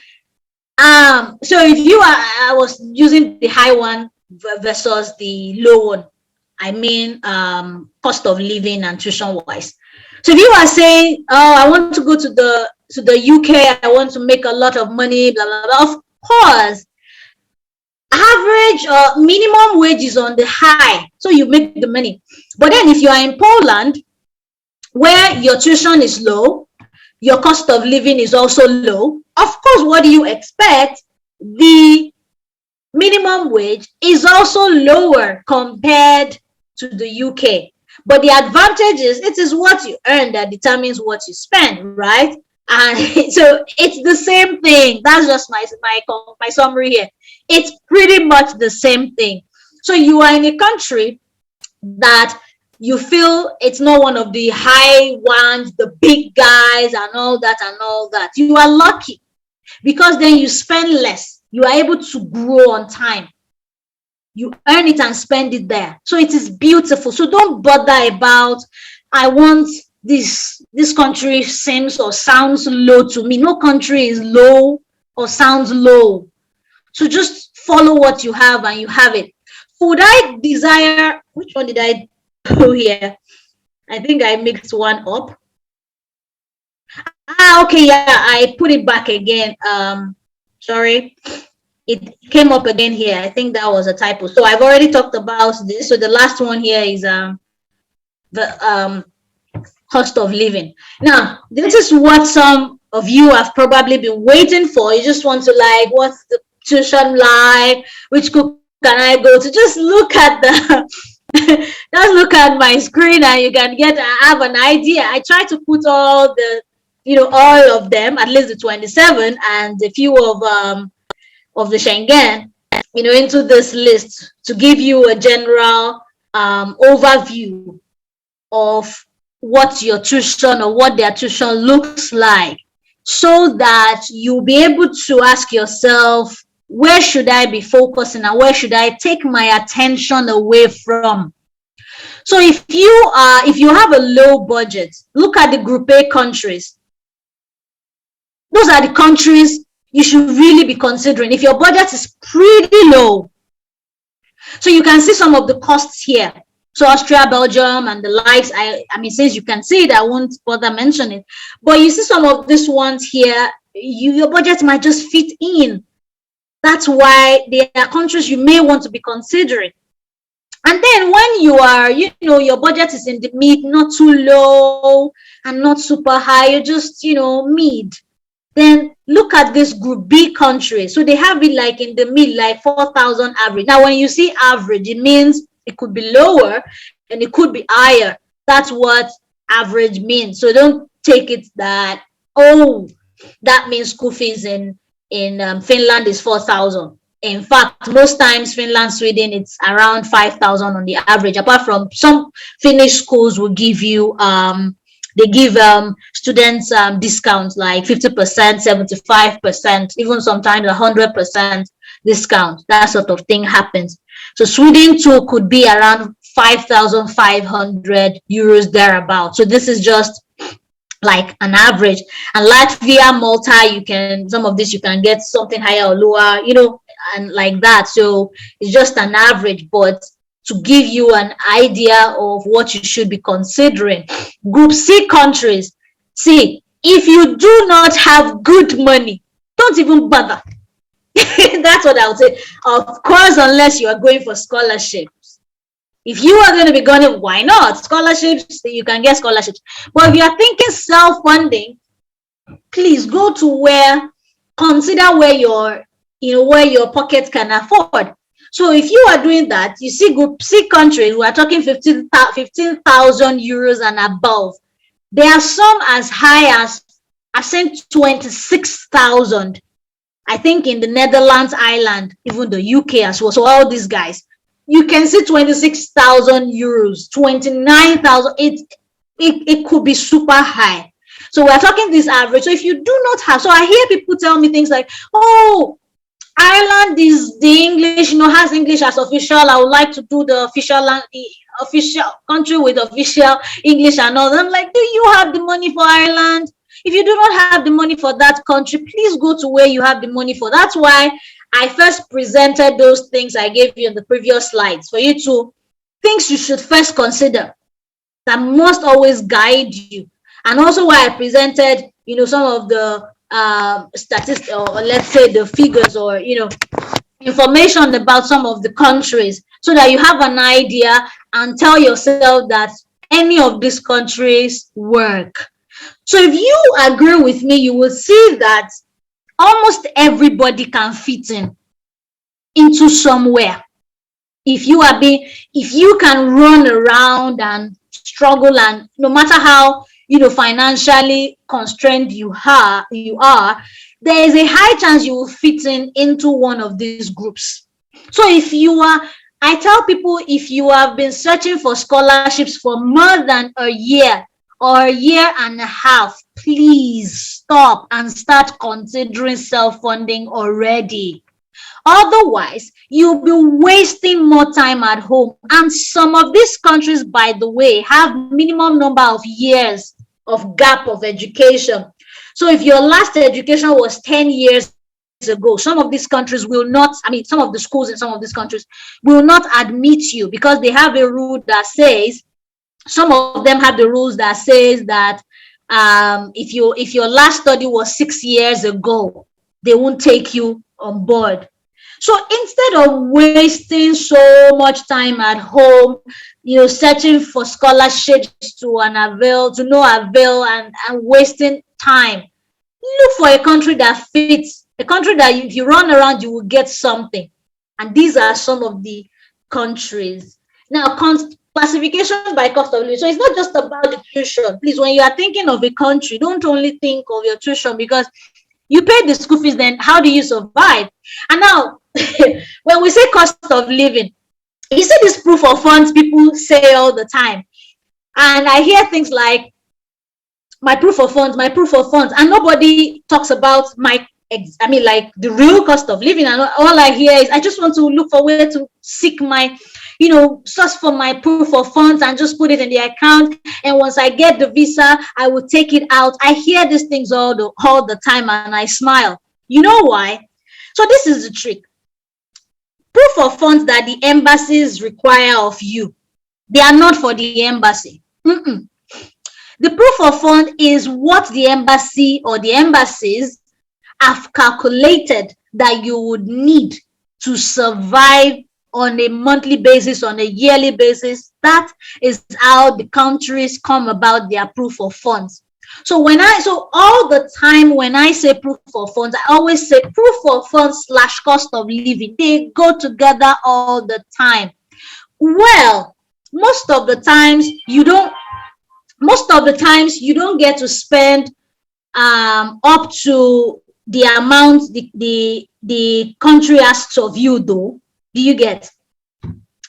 So if you are, I was using the high one versus the low one. I mean, cost of living and tuition wise. So if you are saying, "Oh, I want to go to the UK, I want to make a lot of money," blah blah blah. Of course, average or minimum wage is on the high, so you make the money. But then, if you are in Poland, where your tuition is low, your cost of living is also low. Of course, what do you expect? The minimum wage is also lower compared to the UK. But the advantage is it is what you earn that determines what you spend, right? And so it's the same thing. That's just my summary here. It's pretty much the same thing. So you are in a country that you feel it's not one of the high ones, the big guys and all that and all that. You are lucky because then you spend less. You are able to grow on time. You earn it and spend it there. So it is beautiful. So don't bother about, I want this country seems or sounds low to me. No country is low or sounds low. So just follow what you have and you have it. Would I desire, which one did I do here? I think I mixed one up. Okay, yeah, I put it back again. Sorry, it came up again here. I think that was a typo. So I've already talked about this. So the last one here is the cost of living. Now, this is what some of you have probably been waiting for. You just want to like, what's the tuition like? Which school can I go to? Just look at the just look at my screen and you can have an idea. I try to put all the all of them, at least the 27 and a few of the Schengen, into this list to give you a general overview of what your tuition or what their tuition looks like, so that you'll be able to ask yourself, where should I be focusing and where should I take my attention away from? So if you have a low budget, look at the group A countries. Those are the countries you should really be considering if your budget is pretty low. So you can see some of the costs here. So Austria, Belgium, and the likes. I mean, since you can see it, I won't bother mentioning it. But you see some of these ones here, your budget might just fit in. That's why there are countries you may want to be considering. And then when you are, your budget is in the mid, not too low and not super high, you're just, mid. Then look at this group B country. So they have it like in the mid, like 4,000 average. Now, when you see average, it means it could be lower and it could be higher. That's what average means. So don't take it that, that means school fees in Finland is 4,000. In fact, most times Finland, Sweden, it's around 5,000 on the average. Apart from some Finnish schools will give you they give students discounts like 50%, 75%, even sometimes 100% discount. That sort of thing happens. So Sweden too could be around 5,500 euros thereabout. So this is just like an average. And Latvia, Malta, some of this you can get something higher or lower, and like that. So it's just an average, but to give you an idea of what you should be considering. Group C countries. See, if you do not have good money, don't even bother. That's what I would say. Of course, unless you are going for scholarships. If you are going to be going, why not? Scholarships, you can get scholarships. But if you are thinking self-funding, please go to consider where your pocket can afford. So if you are doing that, you see group C countries, we are talking 15,000 euros and above. There are some as high as, I've seen 26,000. I think in the Netherlands, Ireland, even the UK as well. So all these guys, you can see 26,000 euros, 29,000. It could be super high. So we're talking this average. So if you do not have, so I hear people tell me things like, Ireland is the English, has English as official. I would like to do the official country with official English and all. I'm like, do you have the money for Ireland? If you do not have the money for that country, please go to where you have the money for. That's why I first presented those things I gave you in the previous slides for you to things you should first consider that must always guide you. And also why I presented, some of the statistics, or let's say the figures, or information about some of the countries, so that you have an idea and tell yourself that any of these countries work. So if you agree with me, you will see that almost everybody can fit into somewhere. If you can run around and struggle, and no matter how financially constrained you are, there is a high chance you will fit into one of these groups. So I tell people, if you have been searching for scholarships for more than a year or a year and a half, please stop and start considering self-funding already. Otherwise, you'll be wasting more time at home. And some of these countries, by the way, have minimum number of years of gap of education. So if your last education was 10 years ago, some of these countries will not, some of the schools in some of these countries will not admit you, because they have a rule that says, some of them have the rules that says that if your last study was 6 years ago, they won't take you on board. So instead of wasting so much time at home, searching for scholarships to no avail, and wasting time, look for a country that fits, a country that if you run around, you will get something. And these are some of the countries. Now, classification by cost of living. So it's not just about the tuition. Please, when you are thinking of a country, don't only think of your tuition, because you pay the school fees, then how do you survive? And now, when we say cost of living, you see this proof of funds people say all the time. And I hear things like, my proof of funds, and nobody talks about like the real cost of living. And all I hear is, I just want to look for where to seek my, source for my proof of funds, and just put it in the account. And once I get the visa, I will take it out. I hear these things all the time, and I smile. You know why? So this is the trick. Proof of funds that the embassies require of you, they are not for the embassy. The proof of fund is what the embassy or the embassies have calculated that you would need to survive on a monthly basis, on a yearly basis. That is how the countries come about their proof of funds. So all the time when I say proof of funds, I always say proof of funds / cost of living. They go together all the time. Well, most of the times you don't get to spend up to the amount the country asks of you, though. Do you get?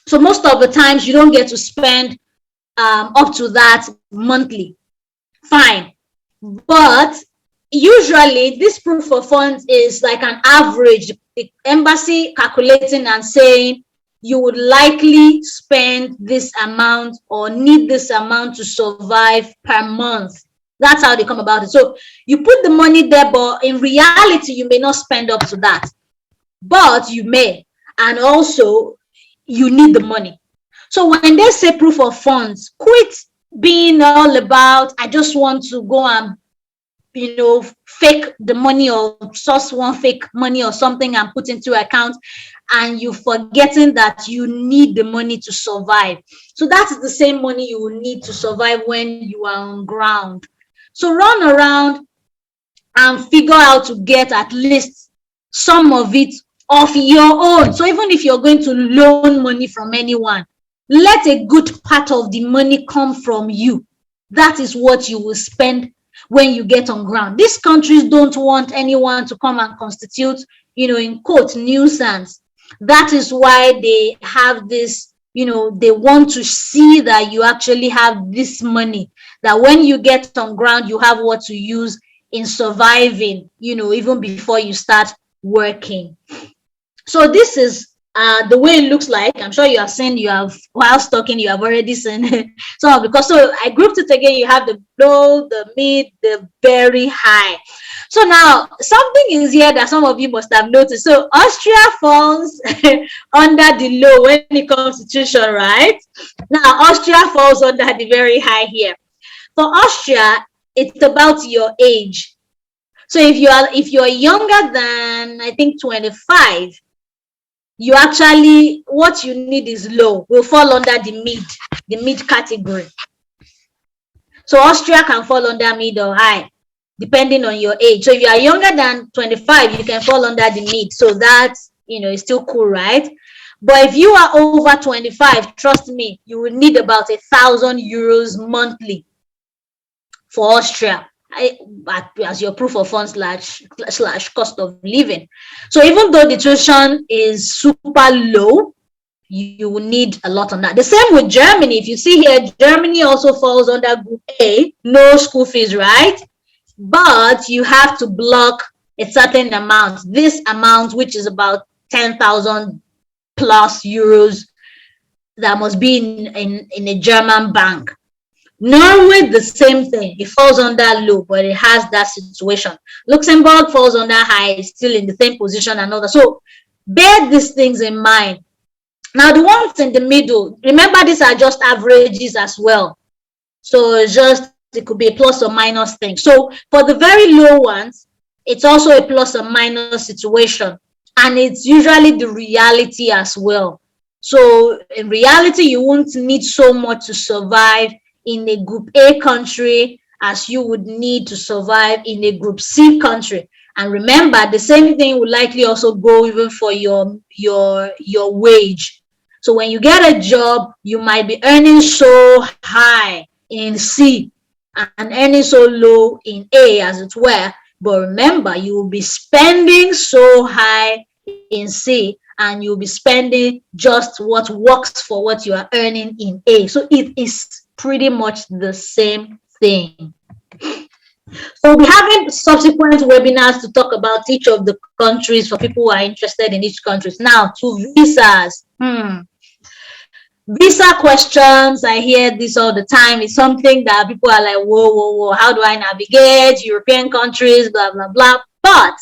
So most of the times you don't get to spend up to that monthly. Fine. But usually this proof of funds is like an average. The embassy calculating and saying you would likely spend this amount or need this amount to survive per month. That's how they come about it. So you put the money there, but in reality, you may not spend up to that. But you may. And also, you need the money. So when they say proof of funds, quit being all about, I just want to go and fake the money or source one fake money or something and put into account, and you forgetting that you need the money to survive. So that's the same money you will need to survive when you are on ground. So run around and figure out to get at least some of it of your own. So even if you're going to loan money from anyone, let a good part of the money come from you. That is what you will spend when you get on ground. These countries don't want anyone to come and constitute, in quote, nuisance. That is why they have this, they want to see that you actually have this money, that when you get on ground, you have what to use in surviving, even before you start working. So this is the way it looks like, I'm sure you have seen, you have, while stalking, you have already seen some of, because so I grouped it again. You have the low, the mid, the very high. So now something is here that some of you must have noticed. So Austria falls under the low when it comes to tuition, right? Now Austria falls under the very high here. For Austria, it's about your age. So if you're younger than, I think, 25, you actually, what you need is low, will fall under the mid category. So Austria can fall under mid or high depending on your age. So if you are younger than 25, you can fall under the mid. So that's, it's still cool, right? But if you are over 25, trust me, you will need about 1,000 euros monthly for Austria, as your proof of funds slash cost of living. So even though the tuition is super low, you will need a lot on that. The same with Germany. If you see here, Germany also falls under Group A, no school fees, right? But you have to block a certain amount. This amount, which is about 10,000 plus euros, that must be in a German bank. Norway, the same thing. It falls under low, but it has that situation. Luxembourg falls under high, it's still in the same position and all that. So bear these things in mind. Now, the ones in the middle, remember, these are just averages as well. So it could be a plus or minus thing. So for the very low ones, it's also a plus or minus situation. And it's usually the reality as well. So in reality, you won't need so much to survive in a Group A country as you would need to survive in a Group C country. And remember, the same thing will likely also go even for your wage. So when you get a job, you might be earning so high in C and earning so low in A, as it were. But remember, you will be spending so high in C, and you'll be spending just what works for what you are earning in A. So it is pretty much the same thing. So we'll be having subsequent webinars to talk about each of the countries for people who are interested in each country. Now, to visas. Visa questions, I hear this all the time. It's something that people are like, whoa, how do I navigate European countries, blah, blah, blah. But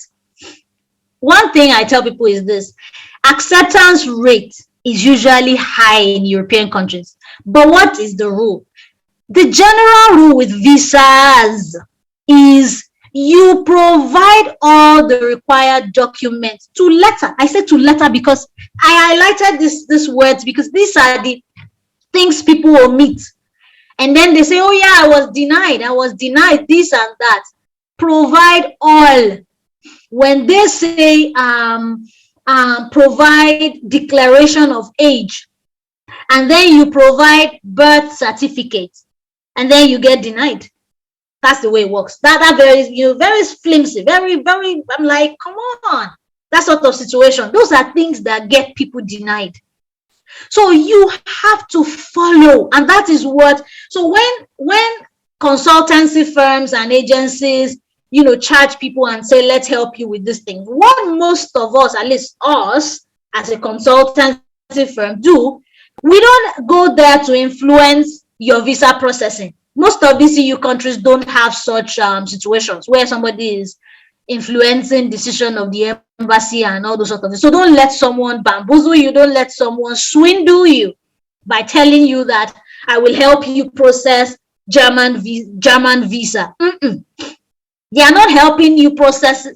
one thing I tell people is this: acceptance rate is usually high in European countries. But what is the rule? The general rule with visas is you provide all the required documents to letter. I said to letter because I highlighted these words because these are the things people omit. And then they say, oh yeah, I was denied this and that. Provide all. When they say provide declaration of age, and then you provide birth certificate, and then you get denied. That's the way it works. That very flimsy, very, I'm like, come on. That sort of situation. Those are things that get people denied. So you have to follow. And that is what, so when consultancy firms and agencies, charge people and say, let's help you with this thing, what most of us, at least us as a consultancy firm, do, we don't go there to influence your visa processing. Most of these EU countries don't have such situations where somebody is influencing decision of the embassy and all those sort of things. So don't let someone bamboozle you. Don't let someone swindle you by telling you that I will help you process German visa. They are not helping you process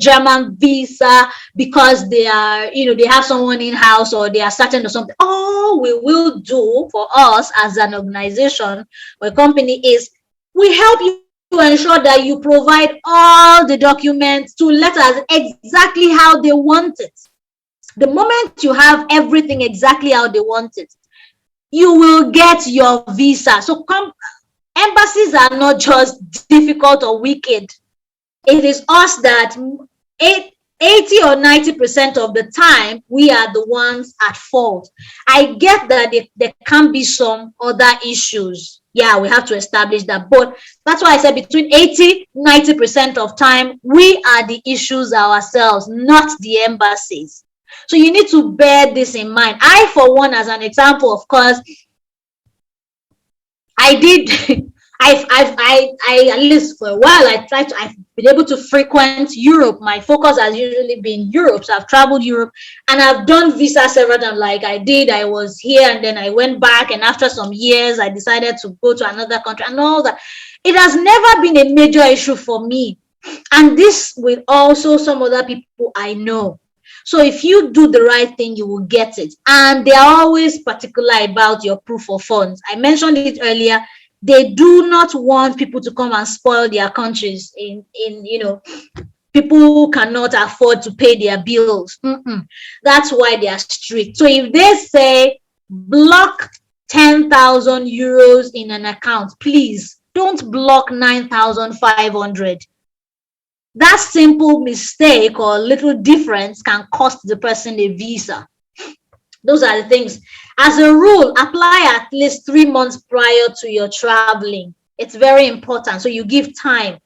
German visa because they are, they have someone in house or they are certain or something. All we will do for us as an organization or a company is we help you to ensure that you provide all the documents to letters exactly how they want it. The moment you have everything exactly how they want it, you will get your visa. So embassies are not just difficult or wicked. It is us that 80 or 90% of the time, we are the ones at fault. I get that there can be some other issues. Yeah, we have to establish that. But that's why I said between 80-90% of time, we are the issues ourselves, not the embassies. So you need to bear this in mind. I, for one, as an example, of course, I did. At least for a while, I've been able to frequent Europe. My focus has usually been Europe. So I've traveled Europe and I've done visa several times. Like I was here and then I went back. And after some years, I decided to go to another country and all that. It has never been a major issue for me. And this with also some other people I know. So if you do the right thing, you will get it. And they are always particular about your proof of funds. I mentioned it earlier. They do not want people to come and spoil their countries in people who cannot afford to pay their bills. That's why they are strict. So if they say block 10,000 euros in an account, please don't block 9,500. That simple mistake or little difference can cost the person a visa. Those are the things. As a rule, apply at least 3 months prior to your traveling. It's very important. So you give time.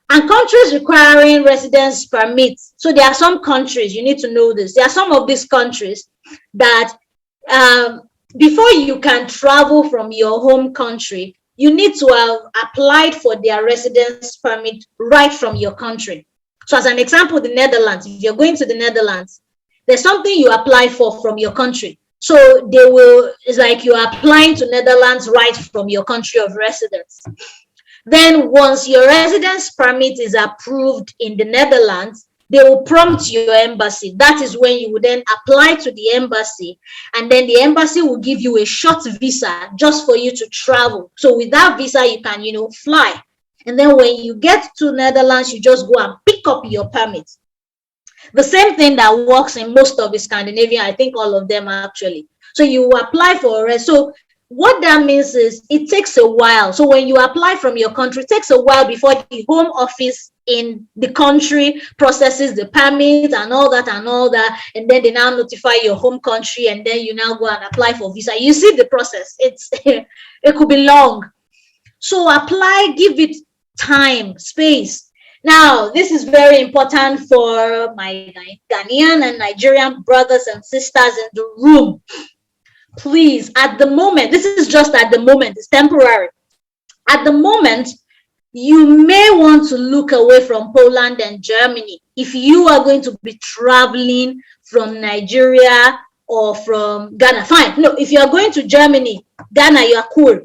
And countries requiring residence permits. So there are some countries, you need to know this. There are some of these countries that before you can travel from your home country, you need to have applied for their residence permit right from your country. So as an example, the Netherlands, if you're going to the Netherlands, there's something you apply for from your country. So it's like you're applying to Netherlands right from your country of residence. Then once your residence permit is approved in the Netherlands, they will prompt your embassy. That is when you will then apply to the embassy, and then the embassy will give you a short visa just for you to travel. So with that visa, you can, fly. And then when you get to Netherlands, you just go and pick up your permit. The same thing that works in most of the Scandinavian, I think all of them actually. So you apply for it. So what that means is it takes a while. So when you apply from your country, it takes a while before the home office in the country processes the permit and all that. And then they now notify your home country, and then you now go and apply for visa. You see the process. It could be long. So apply, give it time, space. Now, this is very important for my Ghanaian and Nigerian brothers and sisters in the room. Please, at the moment, this is just at the moment, it's temporary. At the moment, you may want to look away from Poland and Germany if you are going to be traveling from Nigeria or from Ghana. Fine. No, if you are going to Germany, Ghana, you are cool.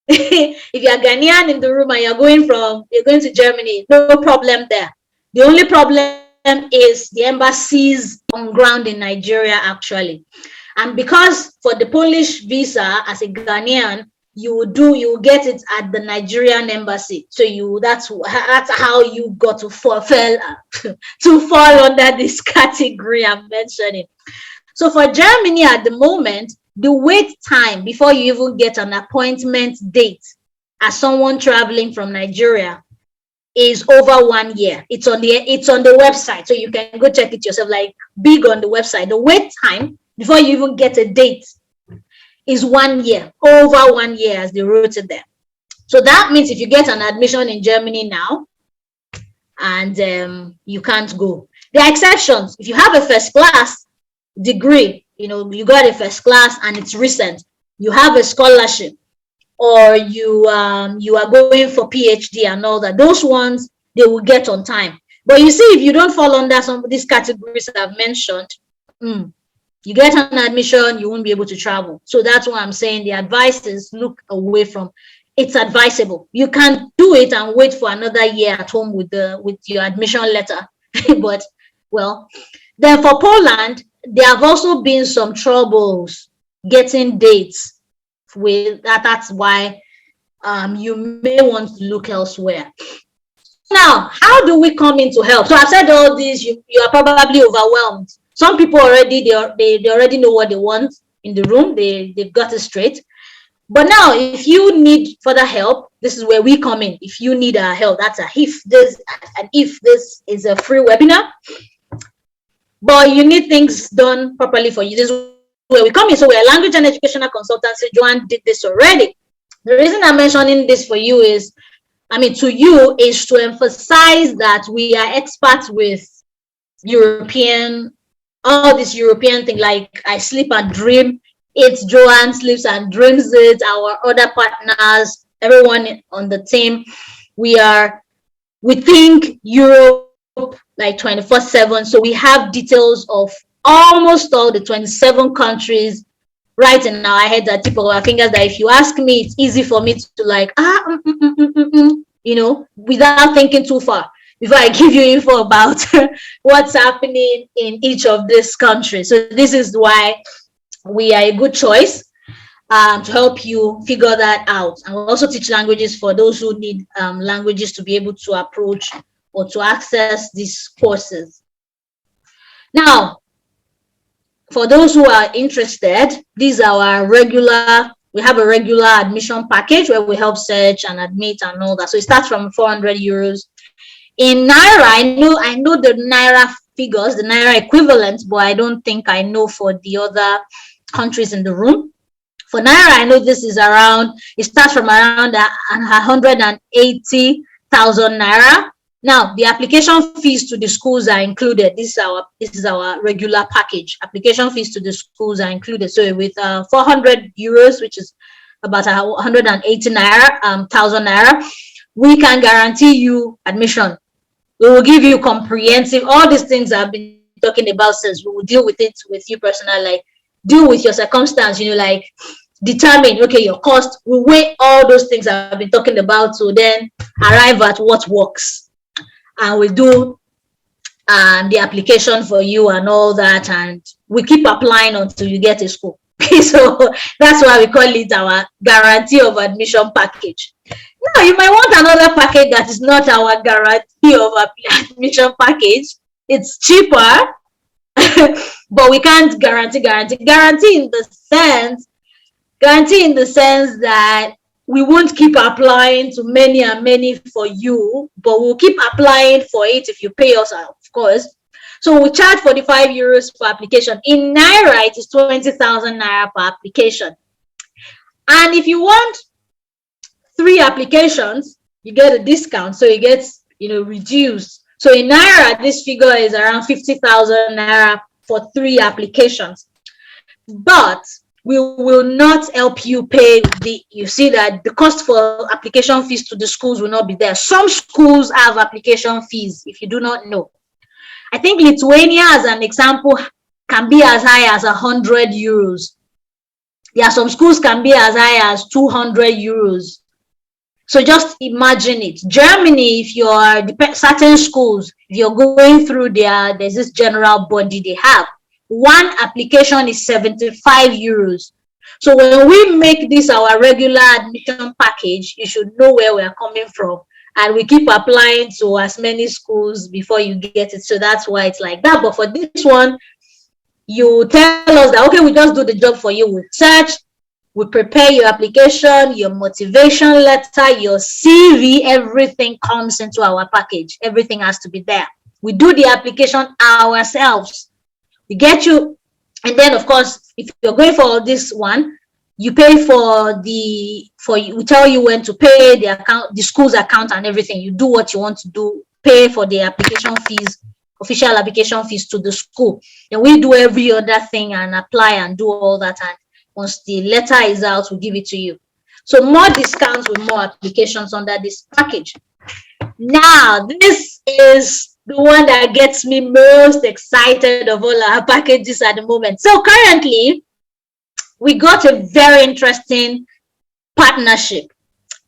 If you are Ghanaian in the room and you're going to Germany, no problem there. The only problem is the embassies on ground in Nigeria, actually. And because for the Polish visa as a Ghanaian, you get it at the Nigerian embassy. So that's how you got to fall under this category I'm mentioning. So for Germany at the moment, the wait time before you even get an appointment date as someone traveling from Nigeria is over 1 year. It's on the website, so you can go check it yourself, like big on the website. The wait time before you even get a date is 1 year, over 1 year, as they wrote it there. So that means if you get an admission in Germany now and you can't go. There are exceptions. If you have a first class degree, you got a first class and it's recent, you have a scholarship, or you are going for PhD and all that, those ones they will get on time. But you see, if you don't fall under some of these categories I've mentioned, you get an admission, you won't be able to travel. So that's why I'm saying the advice is look away from. It's advisable. You can do it and wait for another year at home with your admission letter. But then for Poland, there have also been some troubles getting dates with that. That's why you may want to look elsewhere. Now, how do we come in to help? So I've said all this, you are probably overwhelmed. Some people already, they already know what they want in the room. They've got it straight. But now, if you need further help, this is where we come in. If you need our help, that's if this is a free webinar, but you need things done properly for you. This is where we come in. So we're a language and educational consultancy. Joanne did this already. The reason I'm mentioning this for you is, to you, is to emphasize that we are experts with European all this European thing, like I sleep and dream. It's Joanne sleeps and dreams it. Our other partners, everyone on the team, we think Europe like 24/7. So we have details of almost all the 27 countries right in our heads at tip of our fingers, that if you ask me, it's easy for me to like, without thinking too far before I give you info about what's happening in each of these countries. So this is why we are a good choice to help you figure that out. And we also teach languages for those who need languages to be able to approach or to access these courses. Now, for those who are interested, these are our we have a regular admission package where we help search and admit and all that. So it starts from 400 euros. In Naira, I know the Naira figures, the Naira equivalent, but I don't think I know for the other countries in the room. For Naira, I know this is it starts from around 180,000 Naira. Now, the application fees to the schools are included. This is our regular package. Application fees to the schools are included. So with 400 euros, which is about 180,000 Naira, we can guarantee you admission. We will give you comprehensive, all these things I've been talking about since. We will deal with it with you personally, like deal with your circumstance, like determine, okay, your cost. We weigh all those things I've been talking about to then arrive at what works. And we do the application for you and all that, and we keep applying until you get a school. So that's why we call it our guarantee of admission package. Now, you might want another package that is not our guarantee of admission package. It's cheaper, but we can't guarantee in the sense that we won't keep applying to many and many for you, but we'll keep applying for it if you pay us, of course. So we charge 45 euros per application. In Naira, it is 20,000 Naira per application. And if you want 3 applications, you get a discount. So it gets, reduced. So in Naira, this figure is around 50,000 Naira for 3 applications. But we will not help you pay you see that the cost for application fees to the schools will not be there. Some schools have application fees, if you do not know. I think Lithuania, as an example, can be as high as 100 euros. Yeah, some schools can be as high as 200 euros. So just imagine it. Germany, if you're certain schools, if you're going through there's this general body they have, one application is 75 euros. So when we make this our regular admission package, you should know where we're coming from. And we keep applying to as many schools before you get it. So that's why it's like that. But for this one, you tell us that, okay, we just do the job for you. We search, we prepare your application, your motivation letter, your CV, everything comes into our package. Everything has to be there. We do the application ourselves. We get you, and then of course, if you're going for this one, you pay we tell you when to pay the school's account and everything. You do what you want to do, pay for the application fees, official application fees to the school. And we do every other thing and apply and do all that. And once the letter is out, we give it to you. So more discounts with more applications under this package. Now, this is the one that gets me most excited of all our packages at the moment. So currently, we got a very interesting partnership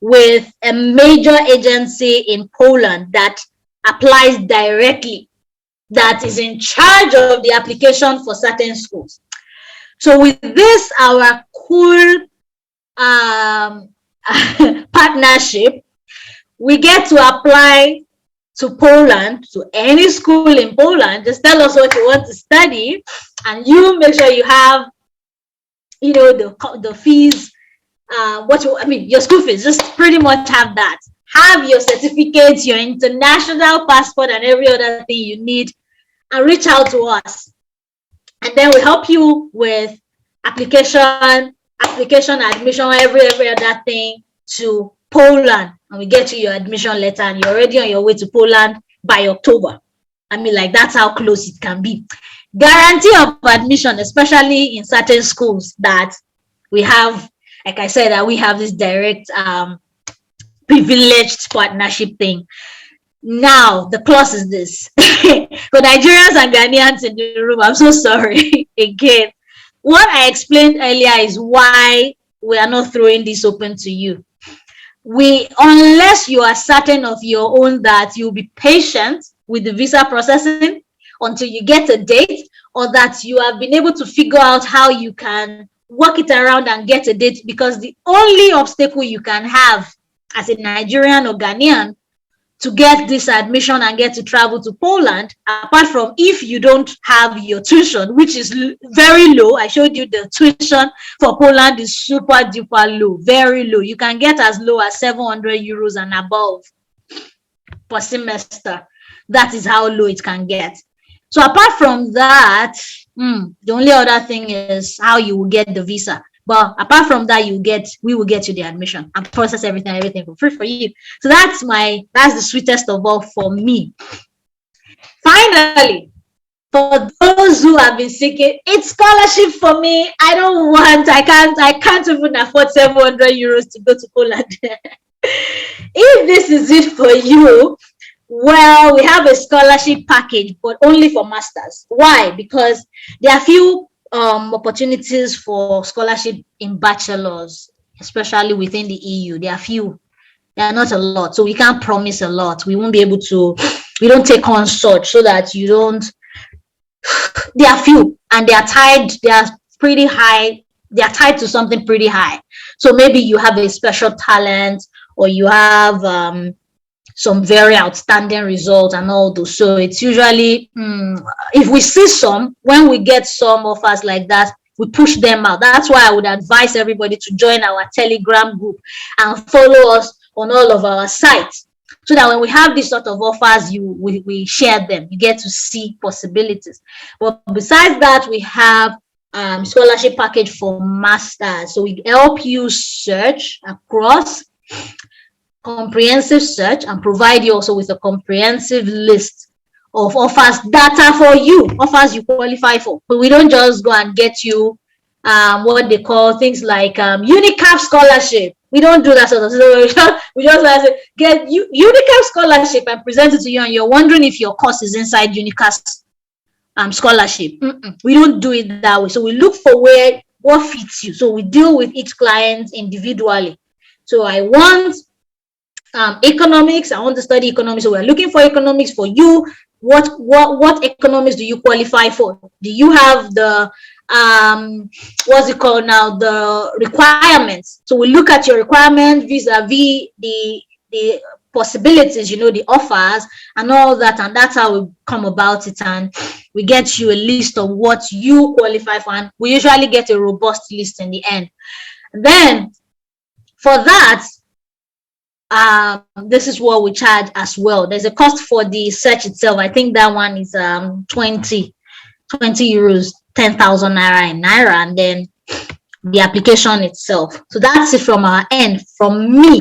with a major agency in Poland that applies directly, that is in charge of the application for certain schools. So with this, our cool partnership, we get to apply to Poland, to any school in Poland. Just tell us what you want to study, and you make sure you have, the fees, your school fees. Just pretty much have that. Have your certificates, your international passport, and every other thing you need, and reach out to us. And then we help you with application, admission, every other thing to Poland, and we get you your admission letter, and you're already on your way to Poland by October. Like, that's how close it can be. guarantee of admission, especially in certain schools that we have, like I said, that we have this direct privileged partnership thing. Now, the clause is this. For Nigerians and Ghanaians in the room, I'm so sorry. Again, what I explained earlier is why we are not throwing this open to you. Unless you are certain of your own that you'll be patient with the visa processing until you get a date, or that you have been able to figure out how you can work it around and get a date, because the only obstacle you can have as a Nigerian or Ghanaian to get this admission and get to travel to Poland, apart from if you don't have your tuition, which is very low. I showed you the tuition for Poland is super duper low, very low. You can get as low as 700 euros and above per semester. That is how low it can get. So apart from that, the only other thing is how you will get the visa. But apart from that, we will get you the admission and process everything for free for you. So that's the sweetest of all for me. Finally, for those who have been seeking, it's scholarship for me. I can't even afford 700 euros to go to Poland. If this is it for you, well, we have a scholarship package, but only for masters. Why? Because there are few opportunities for scholarship in bachelors, especially within the EU. There are few. There are not a lot, so we can't promise a lot. We won't be able to. We don't take on such, so that you don't. There are few, and they are tied. They are pretty high. They are tied to something pretty high. So maybe you have a special talent, or you have some very outstanding results and all those. So it's usually, if we see when we get some offers like that, we push them out. That's why I would advise everybody to join our Telegram group and follow us on all of our sites, so that when we have these sort of offers, we share them. You get to see possibilities. But besides that, we have scholarship package for masters. So we help you search across, comprehensive search, and provide you also with a comprehensive list of offers that are for you, offers you qualify for. But we don't just go and get you what they call things like UNICAF scholarship. We don't do that sort of stuff. We just like to get you UNICAF scholarship and present it to you, and you're wondering if your course is inside UNICAF scholarship. We don't do it that way. So we look for what fits you. So we deal with each client individually. So I want economics. I want to study economics. So we're looking for economics for you. What economics do you qualify for? Do you have the what's it called now? The requirements. So we look at your requirements vis-a-vis the possibilities, the offers and all that, and that's how we come about it, and we get you a list of what you qualify for, and we usually get a robust list in the end. Then for that, this is what we charge as well. There's a cost for the search itself. I think that one is 20 euros, 10,000 naira in naira, and then the application itself. So that's it from our end. From me,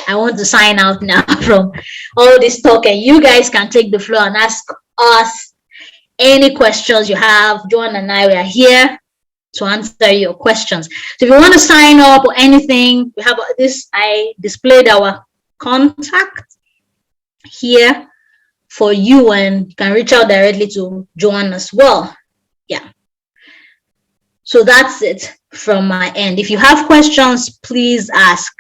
I want to sign out now from all this talk, and you guys can take the floor and ask us any questions you have. Joan and I, we are here to answer your questions. So if you want to sign up or anything, we have this. I displayed our contact here for you, and you can reach out directly to Joan as well. Yeah. So that's it from my end. If you have questions, please ask.